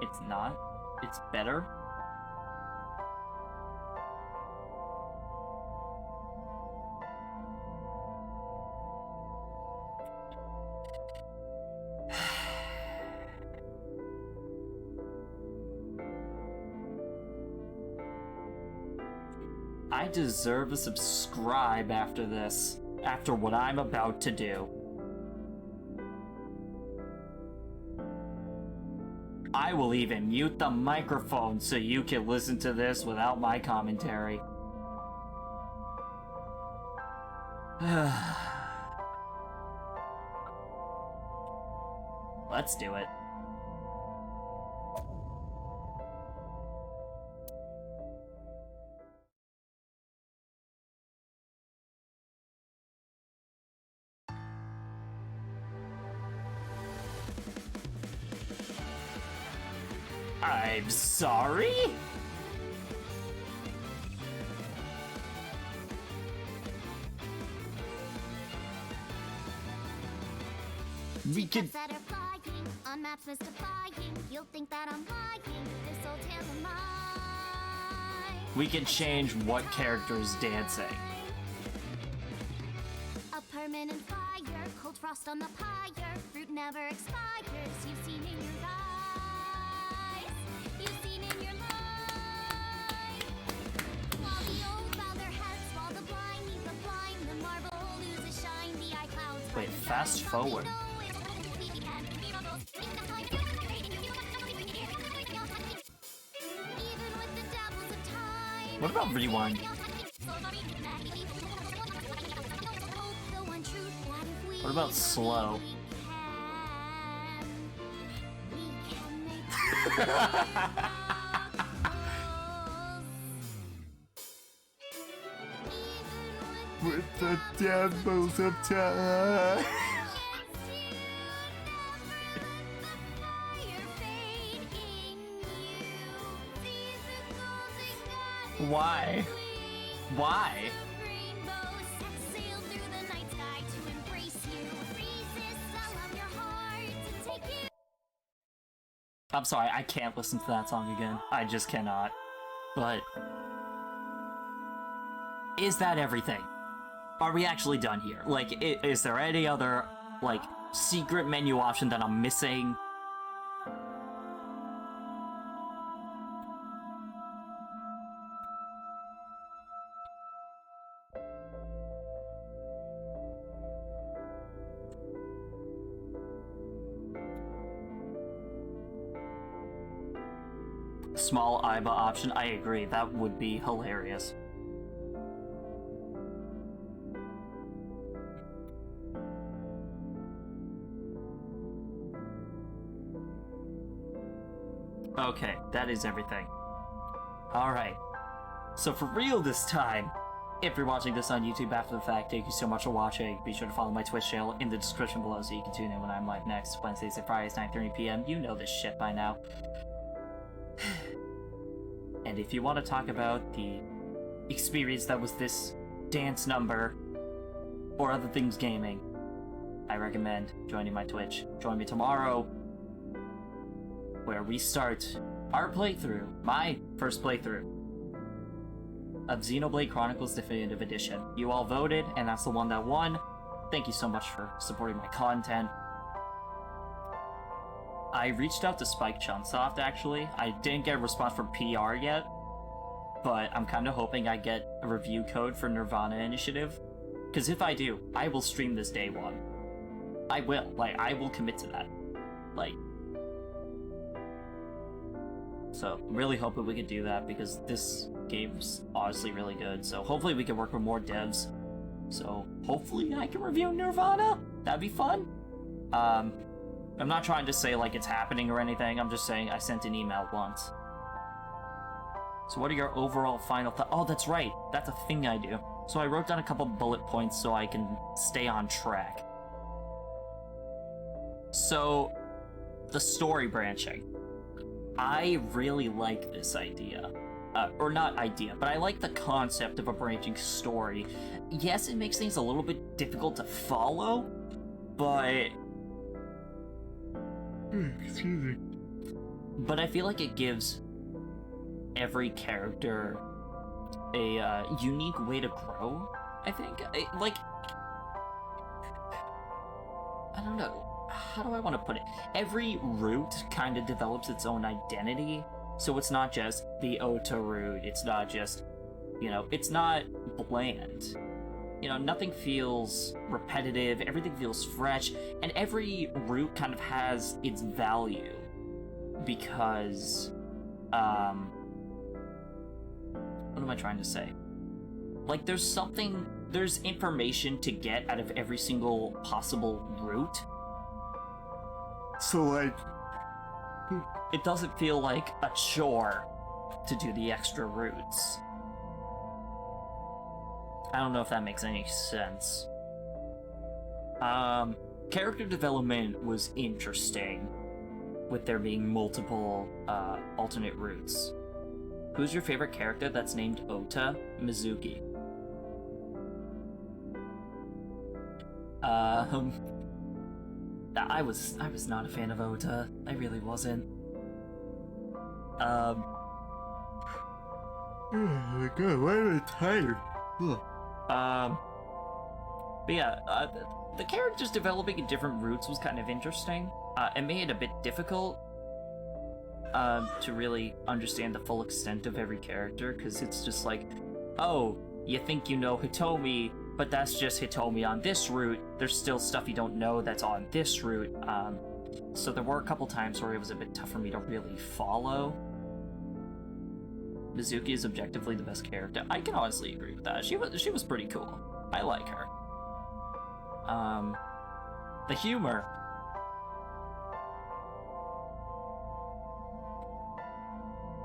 It's not. It's better. I deserve a subscribe after this, after what I'm about to do. I will even mute the microphone so you can listen to this without my commentary. Let's do it. I'm sorry? We can... that are flying on maps mystifying. You'll think that I'm lying. This old tale of mine. We can change what character is dancing. A permanent fire, cold frost on the pyre. Fruit never expires. You've seen in your eyes. You've seen in your mind. While the old bow their heads, while the blind lead the blind, the marble loses shine. The eye clouds. Wait, fast forward. What about rewind? What about slow? With the devils of time. Why? Why? I'm sorry, I can't listen to that song again. I just cannot. But... is that everything? Are we actually done here? Like, is there any other, like, secret menu option that I'm missing? Small IBA option, I agree, that would be hilarious. Okay, that is everything. Alright, so for real this time, if you're watching this on YouTube after the fact, thank you so much for watching. Be sure to follow my Twitch channel in the description below so you can tune in when I'm live next, Wednesdays and Fridays, 9:30 p.m. You know this shit by now. And if you want to talk about the experience that was this dance number or other things gaming, I recommend joining my Twitch. Join me tomorrow, where we start our playthrough, my first playthrough, of Xenoblade Chronicles Definitive Edition. You all voted, and that's the one that won. Thank you so much for supporting my content. I reached out to Spike Chunsoft, actually. I didn't get a response from PR yet, but I'm kind of hoping I get a review code for Nirvana Initiative, because if I do, I will stream this day one. I will. Like, I will commit to that. Like, so really hoping we can do that because this game's honestly really good. So hopefully we can work with more devs. So hopefully I can review Nirvana. That'd be fun. I'm not trying to say like it's happening or anything. I'm just saying I sent an email once. So what are your overall final thoughts? Oh, that's right. That's a thing I do. So I wrote down a couple bullet points so I can stay on track. So, the story branching. I really like this idea. Or not idea, but I like the concept of a branching story. Yes, it makes things a little bit difficult to follow, but... Excuse me. But I feel like it gives every character a unique way to grow, I think. I don't know. How do I want to put it? Every route kind of develops its own identity, so it's not just the Ota route, it's not just, it's not bland. Nothing feels repetitive, everything feels fresh, and every route kind of has its value, because, what am I trying to say? Like, there's information to get out of every single possible route. So, like, it doesn't feel like a chore to do the extra routes. I don't know if that makes any sense. Character development was interesting, with there being multiple, alternate routes. Who's your favorite character that's named Ota? Mizuki. I was not a fan of Ota. I really wasn't. Oh my god, why am I tired? But yeah, the characters developing in different routes was kind of interesting. It made it a bit difficult to really understand the full extent of every character, because it's just like, oh, you think you know Hitomi, but that's just Hitomi on this route. There's still stuff you don't know that's on this route. So there were a couple times where it was a bit tough for me to really follow. Mizuki is objectively the best character. I can honestly agree with that. She was pretty cool. I like her. The humor.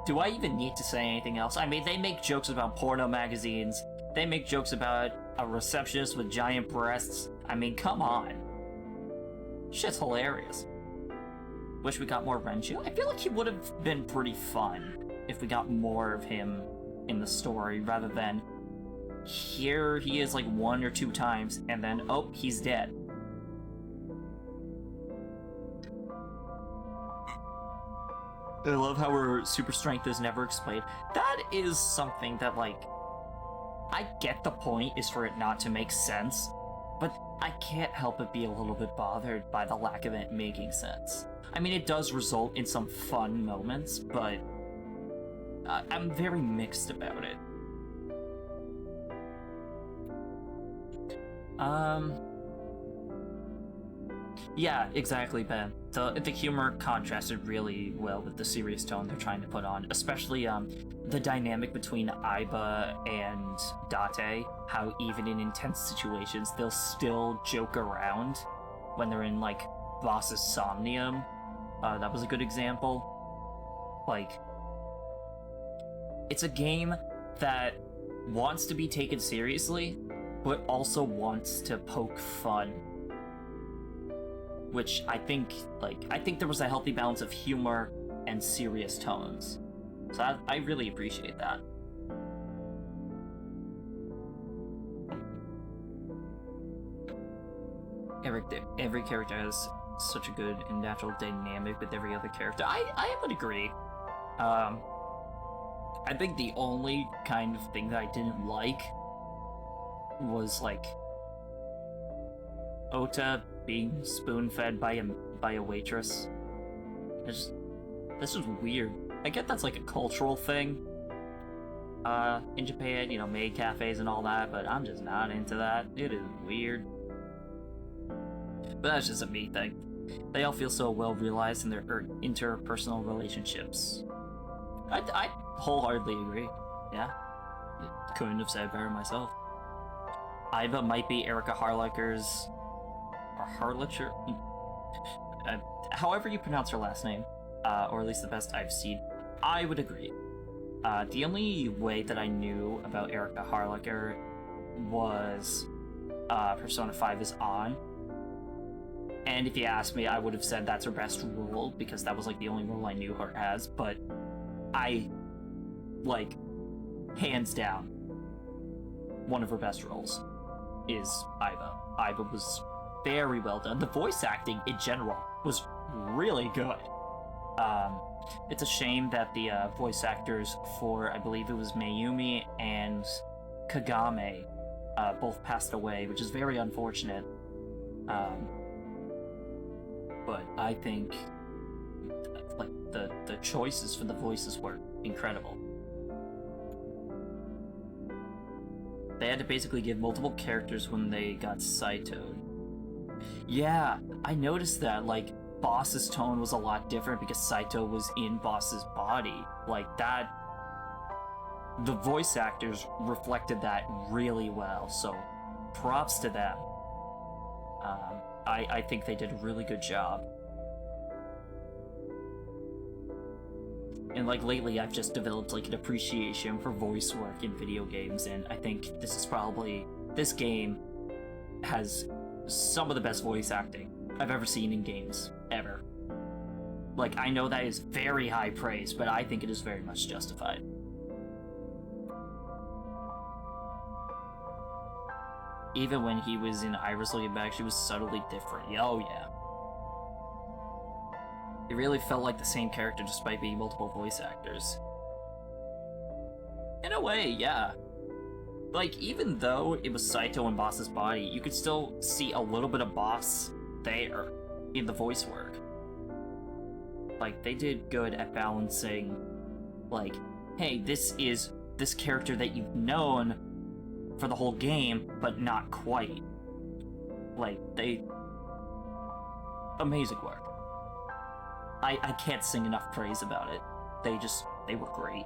Do I even need to say anything else? I mean, they make jokes about porno magazines. They make jokes about a receptionist with giant breasts. I mean, come on. Shit's hilarious. Wish we got more Renju. I feel like he would have been pretty fun if we got more of him in the story, rather than here he is like 1 or 2 times, and then, oh, he's dead. I love how her super strength is never explained. That is something that, like, I get the point is for it not to make sense, but I can't help but be a little bit bothered by the lack of it making sense. I mean, it does result in some fun moments, but I'm very mixed about it. Yeah, exactly, Ben. The humor contrasted really well with the serious tone they're trying to put on, especially the dynamic between Aiba and Date, how even in intense situations they'll still joke around when they're in, like, Boss's Somnium. That was a good example. Like, it's a game that wants to be taken seriously, but also wants to poke fun. Which I think there was a healthy balance of humor and serious tones. So I really appreciate that. Every character has such a good and natural dynamic with every other character. I would agree. I think the only kind of thing that I didn't like was, like, Ota being spoon-fed by a waitress. That's just weird. I get that's like a cultural thing in Japan, you know, maid cafes and all that, but I'm just not into that. It is weird. but that's just a me thing. They all feel so well realized in their interpersonal relationships. I wholeheartedly agree. Yeah, couldn't have said it better myself. Iva might be Erica Harlacher's, or Harlacher, however you pronounce her last name, or at least the best I've seen. I would agree. The only way that I knew about Erica Harlacher was Persona 5 is on. And if you asked me, I would have said that's her best role, because that was like the only role I knew her as, but I, like, hands down, one of her best roles is Iva. Iva was very well done. The voice acting in general was really good. It's a shame that the voice actors for, I believe it was Mayumi and Kagame, both passed away, which is very unfortunate. But I think, like, the choices for the voices were incredible. They had to basically give multiple characters when they got Saito'd. Yeah, I noticed that, like, Boss's tone was a lot different because Saito was in Boss's body. Like, that... The voice actors reflected that really well, so props to them. I think they did a really good job. And, like, lately I've just developed, like, an appreciation for voice work in video games, and I think this game has some of the best voice acting I've ever seen in games, ever. Like, I know that is very high praise, but I think it is very much justified. Even when he was in Iris Looking Back, she was subtly different. Oh yeah. It really felt like the same character despite being multiple voice actors. In a way, yeah. Like, even though it was Saito in Boss's body, you could still see a little bit of Boss there in the voice work. Like, they did good at balancing, like, hey, this is this character that you've known for the whole game, but not quite. Like, amazing work. I can't sing enough praise about it. They were great.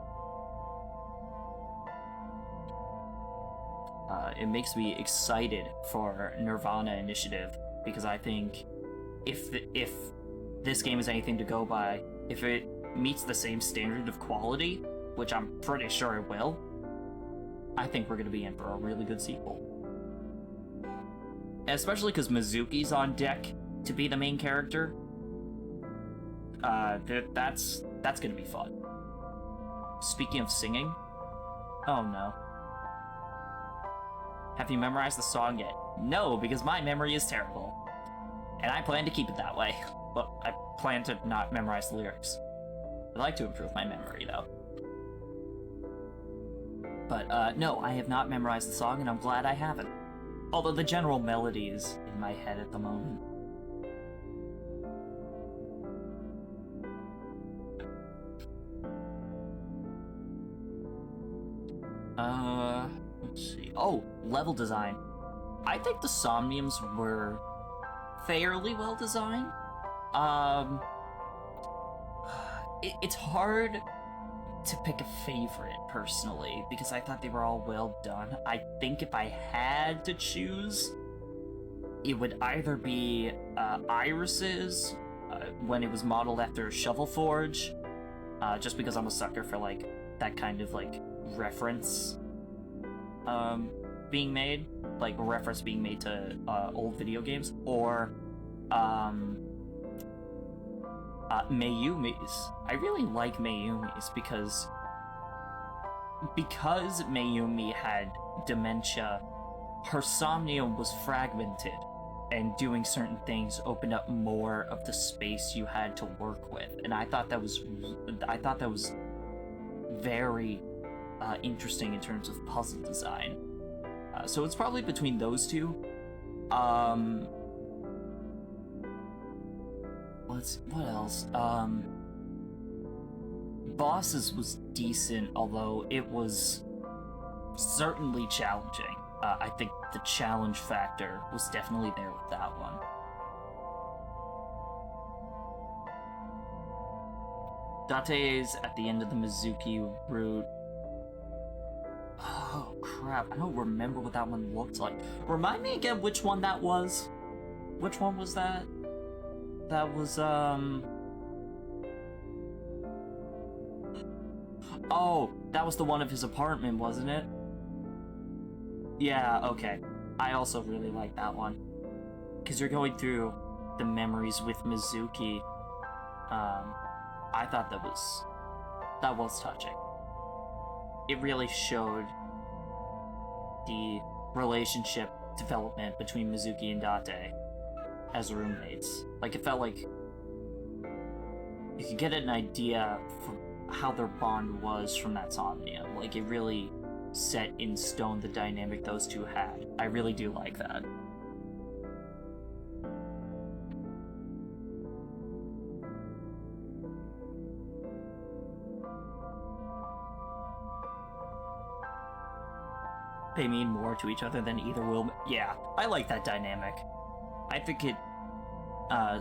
It makes me excited for Nirvana Initiative, because I think if this game is anything to go by, if it meets the same standard of quality, which I'm pretty sure it will, I think we're going to be in for a really good sequel. Especially because Mizuki's on deck to be the main character. That's going to be fun. Speaking of singing, oh no. Have you memorized the song yet? No, because my memory is terrible. And I plan to keep it that way. Well, I plan to not memorize the lyrics. I'd like to improve my memory, though. But, no, I have not memorized the song, and I'm glad I haven't. Although the general melody is in my head at the moment. Let's see. Oh, level design. I think the Somniums were fairly well designed. It's hard to pick a favorite, personally, because I thought they were all well done. I think if I had to choose, it would either be Iris's, when it was modeled after Shovel Forge, just because I'm a sucker for, like, that kind of, like, reference being made, like a reference being made to old video games, or Mayumi's. I really like Mayumi's because Mayumi had dementia, her Somnium was fragmented, and doing certain things opened up more of the space you had to work with, and I thought that was very interesting in terms of puzzle design. So it's probably between those two. What else? Bosses was decent, although it was certainly challenging. I think the challenge factor was definitely there with that one. Date is at the end of the Mizuki route. Oh crap, I don't remember what that one looked like. Remind me again which one that was? Which one was that? That was, oh, that was the one of his apartment, wasn't it? Yeah, okay. I also really like that one. Because you're going through the memories with Mizuki. I thought that was touching. It really showed the relationship development between Mizuki and Date as roommates. Like, it felt like you could get an idea from how their bond was from that Somnium. Like, it really set in stone the dynamic those two had. I really do like that. They mean more to each other than either will. Yeah, I like that dynamic. I think it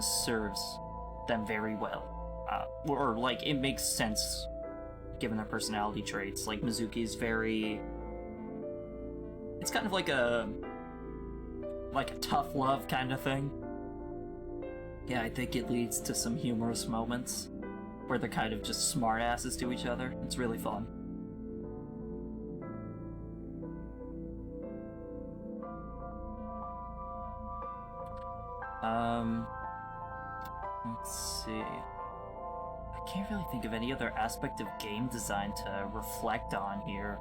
serves them very well. Or, like, it makes sense given their personality traits. Like, Mizuki's very... It's kind of like a tough love kind of thing. Yeah, I think it leads to some humorous moments where they're kind of just smartasses to each other. It's really fun. Let's see. I can't really think of any other aspect of game design to reflect on here.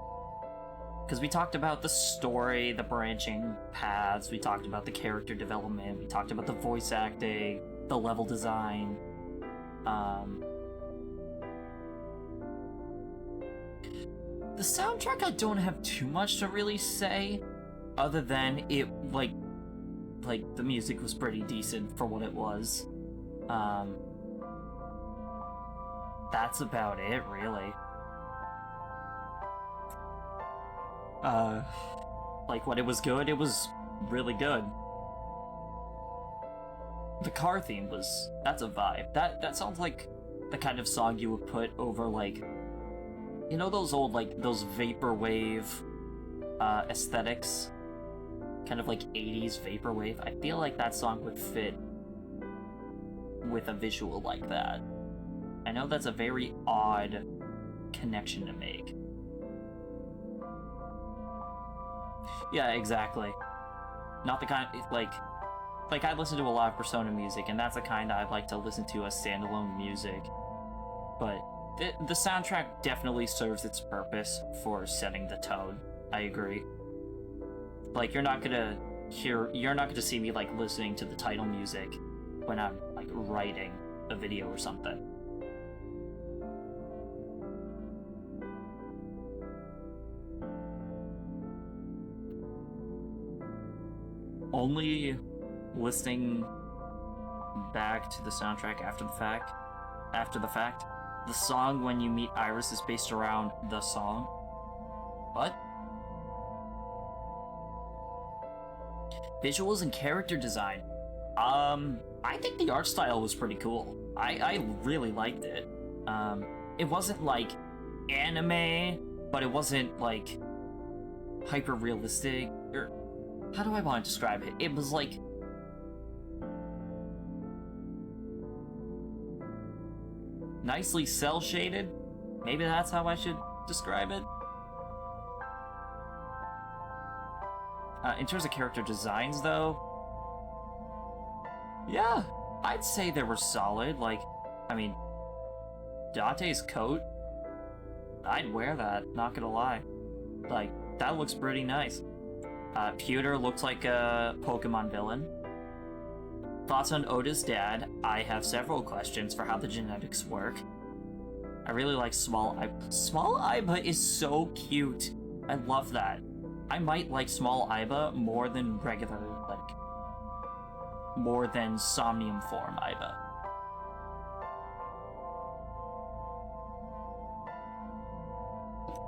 Because we talked about the story, the branching paths, we talked about the character development, we talked about the voice acting, the level design. The soundtrack I don't have too much to really say, other than it, like the music was pretty decent for what it was. That's about it, really. Like, when it was good, it was really good. The car theme that's a vibe. That sounds like the kind of song you would put over, like, you know those old, like, those vaporwave, aesthetics? Kind of like 80s vaporwave. I feel like that song would fit with a visual like that. I know that's a very odd connection to make. Yeah, exactly. Not the kind, like I listen to a lot of Persona music, and that's the kind I'd like to listen to as standalone music. But the soundtrack definitely serves its purpose for setting the tone. I agree. Like, you're not gonna see me, like, listening to the title music when I'm, like, writing a video or something. Only listening back to the soundtrack after the fact, the song When You Meet Iris is based around the song. What? Visuals and character design. I think the art style was pretty cool. I really liked it. It wasn't like anime, but it wasn't like hyper realistic, or how do I want to describe it? It was like nicely cel shaded. Maybe that's how I should describe it. In terms of character designs, though, yeah, I'd say they were solid. Like, I mean, Date's coat, I'd wear that, not gonna lie. Like, that looks pretty nice. Pewter looks like a Pokemon villain. Thoughts on Oda's dad? I have several questions for how the genetics work. I really like Small Aiba. Small Aiba is so cute. I love that. I might like Small Aiba more than regular, like, more than Somnium form Aiba.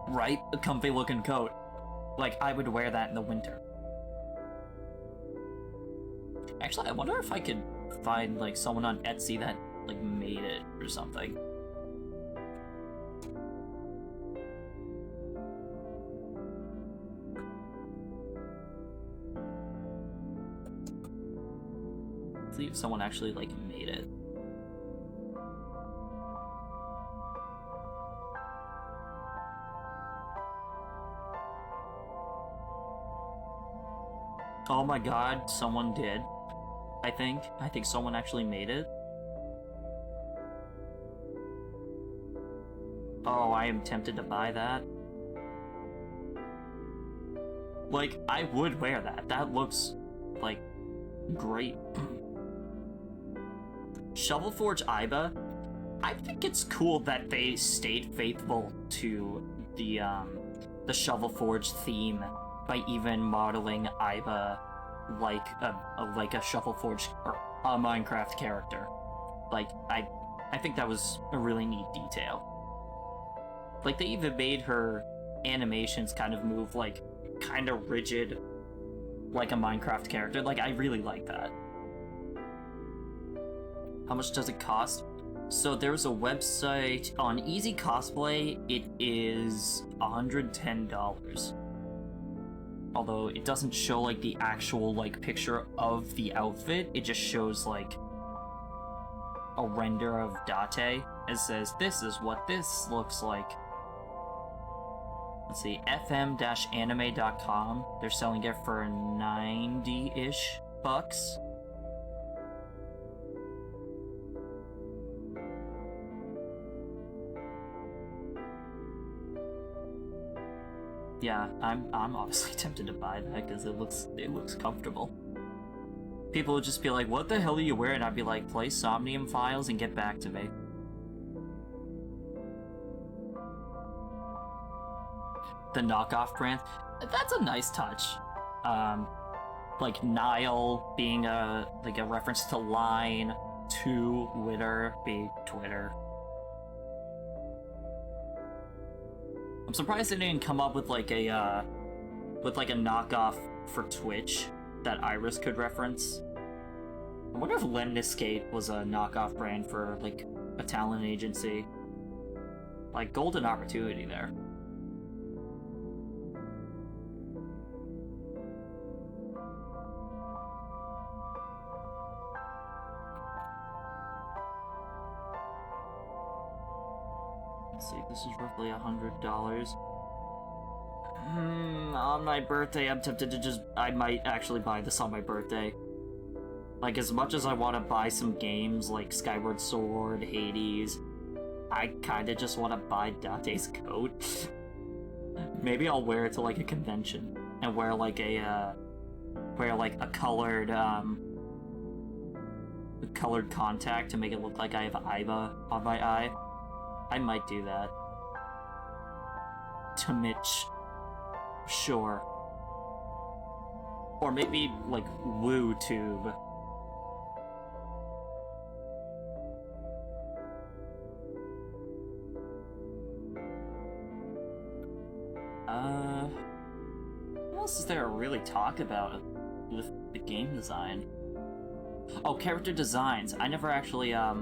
Right? A comfy looking coat. Like, I would wear that in the winter. Actually, I wonder if I could find, like, someone on Etsy that, like, made it or something. someone actually, like, made it. Oh my god, someone did. I think someone actually made it. Oh, I am tempted to buy that. Like, I would wear that. That looks, like, great. Shovelforge Iba. I think it's cool that they stayed faithful to the Shovelforge theme by even modeling Iba like a Shovelforge or a Minecraft character. Like, I think that was a really neat detail. Like, they even made her animations kind of move, like, kind of rigid, like a Minecraft character. Like, I really like that. How much does it cost? So there's a website on Easy Cosplay. It is $110. Although it doesn't show, like, the actual, like, picture of the outfit. It just shows, like, a render of Date. It says, this is what this looks like. Let's see, fm-anime.com. They're selling it for 90-ish bucks. Yeah, I'm honestly tempted to buy that because it looks comfortable. People would just be like, what the hell are you wearing? I'd be like, play Somnium files and get back to me. The knockoff brand, that's a nice touch. Like Nile being a reference to Line, to Twitter being Twitter. I'm surprised they didn't come up with like a knockoff for Twitch that Iris could reference. I wonder if Lemniscate was a knockoff brand for like a talent agency. Like, golden opportunity there. Let's see, this is roughly $100. On my birthday, I'm tempted to I might actually buy this on my birthday. Like, as much as I want to buy some games like Skyward Sword, Hades, I kinda just want to buy Date's coat. Maybe I'll wear it to like a convention and wear like a colored contact to make it look like I have Iba on my eye. I might do that. To Mitch. Sure. Or maybe, like, WooTube. What else is there to really talk about with the game design? Oh, character designs. I never actually, I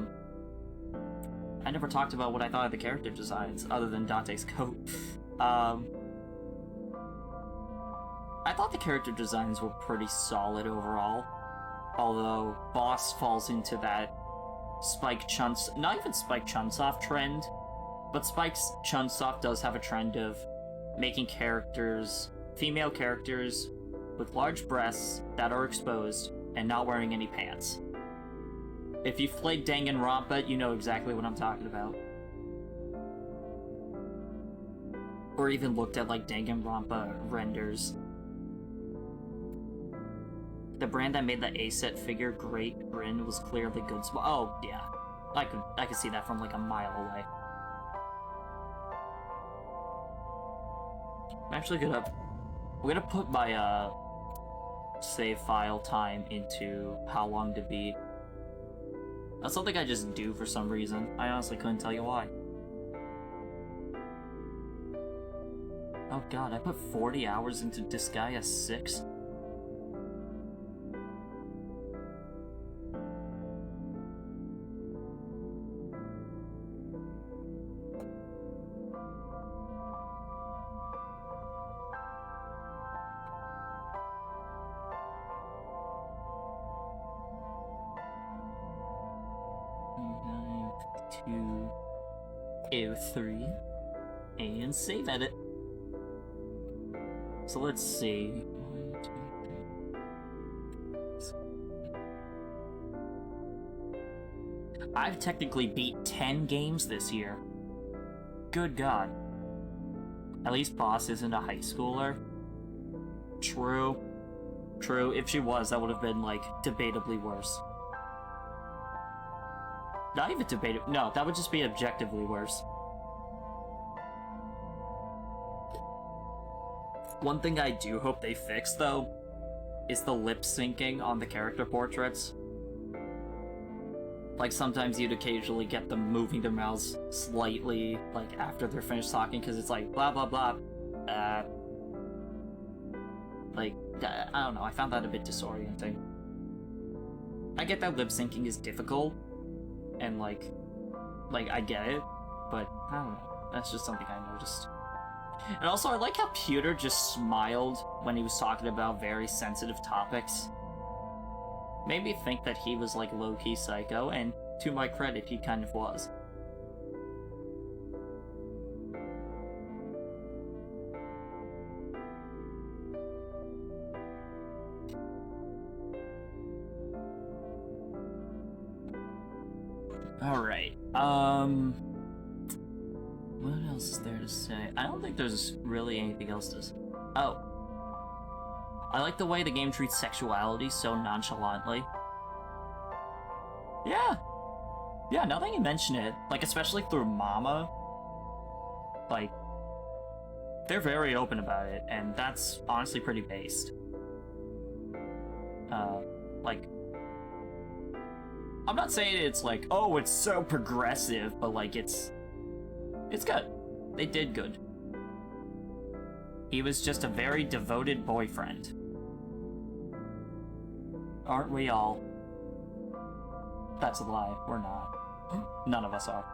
never talked about what I thought of the character designs, other than Date's coat. I thought the character designs were pretty solid overall. Although, Boss falls into that not even Spike Chunsoft trend, but Spike Chunsoft does have a trend of making characters, female characters, with large breasts that are exposed and not wearing any pants. If you've played Danganronpa, you know exactly what I'm talking about. Or even looked at, like, Danganronpa renders. The brand that made the A-set figure Great Grin was clearly good. Oh, yeah. I could see that from, like, a mile away. I'm actually gonna put my, save file time into how long to beat. That's something I just do for some reason. I honestly couldn't tell you why. Oh god, I put 40 hours into Disgaea 6? to AO3 and save edit. So let's see. 1, 2, 3. I've technically beat 10 games this year. Good God. At least Boss isn't a high schooler. True. True, if she was, that would have been, like, debatably worse. Not even debatable. No, that would just be objectively worse. One thing I do hope they fix, though, is the lip syncing on the character portraits. Like, sometimes you'd occasionally get them moving their mouths slightly, like, after they're finished talking, because it's like, blah, blah, blah. Like, I don't know, I found that a bit disorienting. I get that lip syncing is difficult, and, like, I get it, but, I don't know, that's just something I noticed. And also, I like how Pewter just smiled when he was talking about very sensitive topics. Made me think that he was, like, low-key psycho, and to my credit, he kind of was. Alright, what else is there to say? I don't think there's really anything else to say. Oh. I like the way the game treats sexuality so nonchalantly. Yeah! Yeah, now that you mention it, like, especially through Mama, like, they're very open about it, and that's honestly pretty based. Like, I'm not saying it's like, oh, it's so progressive, but, like, it's good. They did good. He was just a very devoted boyfriend. Aren't we all? That's a lie. We're not. None of us are.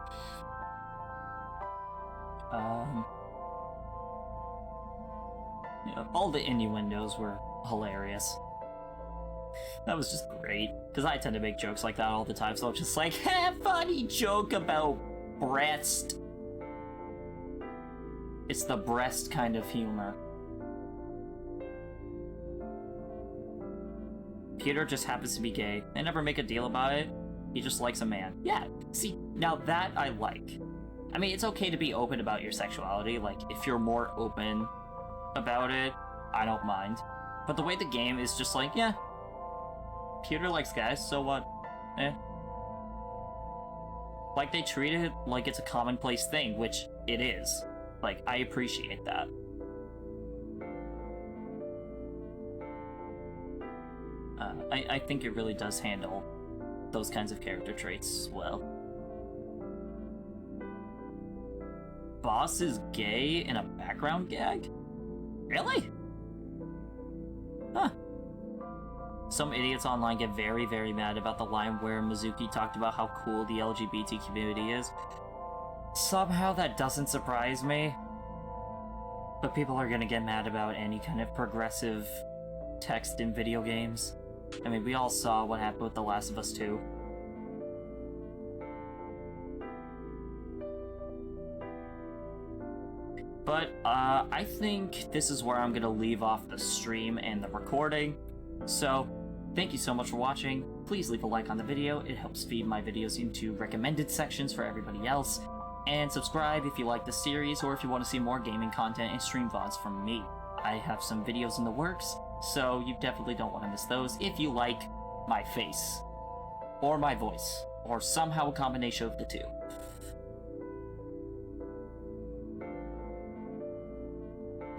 Yeah, all the innuendos were hilarious. That was just great. Because I tend to make jokes like that all the time, so I'm just like, funny joke about breast. It's the breast kind of humor. Peter just happens to be gay. They never make a deal about it. He just likes a man. Yeah, see, now that I like. I mean, it's okay to be open about your sexuality. Like, if you're more open about it, I don't mind. But the way the game is just like, yeah, Peter likes guys, so what? Eh. Like, they treat it like it's a commonplace thing, which it is. Like, I appreciate that. I think it really does handle those kinds of character traits well. Boss is gay in a background gag? Really? Huh. Some idiots online get very, very mad about the line where Mizuki talked about how cool the LGBT community is. Somehow that doesn't surprise me. But people are gonna get mad about any kind of progressive text in video games. I mean, we all saw what happened with The Last of Us 2. But, I think this is where I'm gonna leave off the stream and the recording. So, thank you so much for watching. Please leave a like on the video. It helps feed my videos into recommended sections for everybody else. And subscribe if you like the series or if you want to see more gaming content and stream VODs from me. I have some videos in the works, so you definitely don't want to miss those if you like my face, or my voice, or somehow a combination of the two.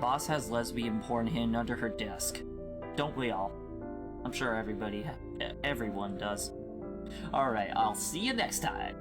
Boss has lesbian porn hidden under her desk. Don't we all? I'm sure everyone does. Alright, I'll see you next time.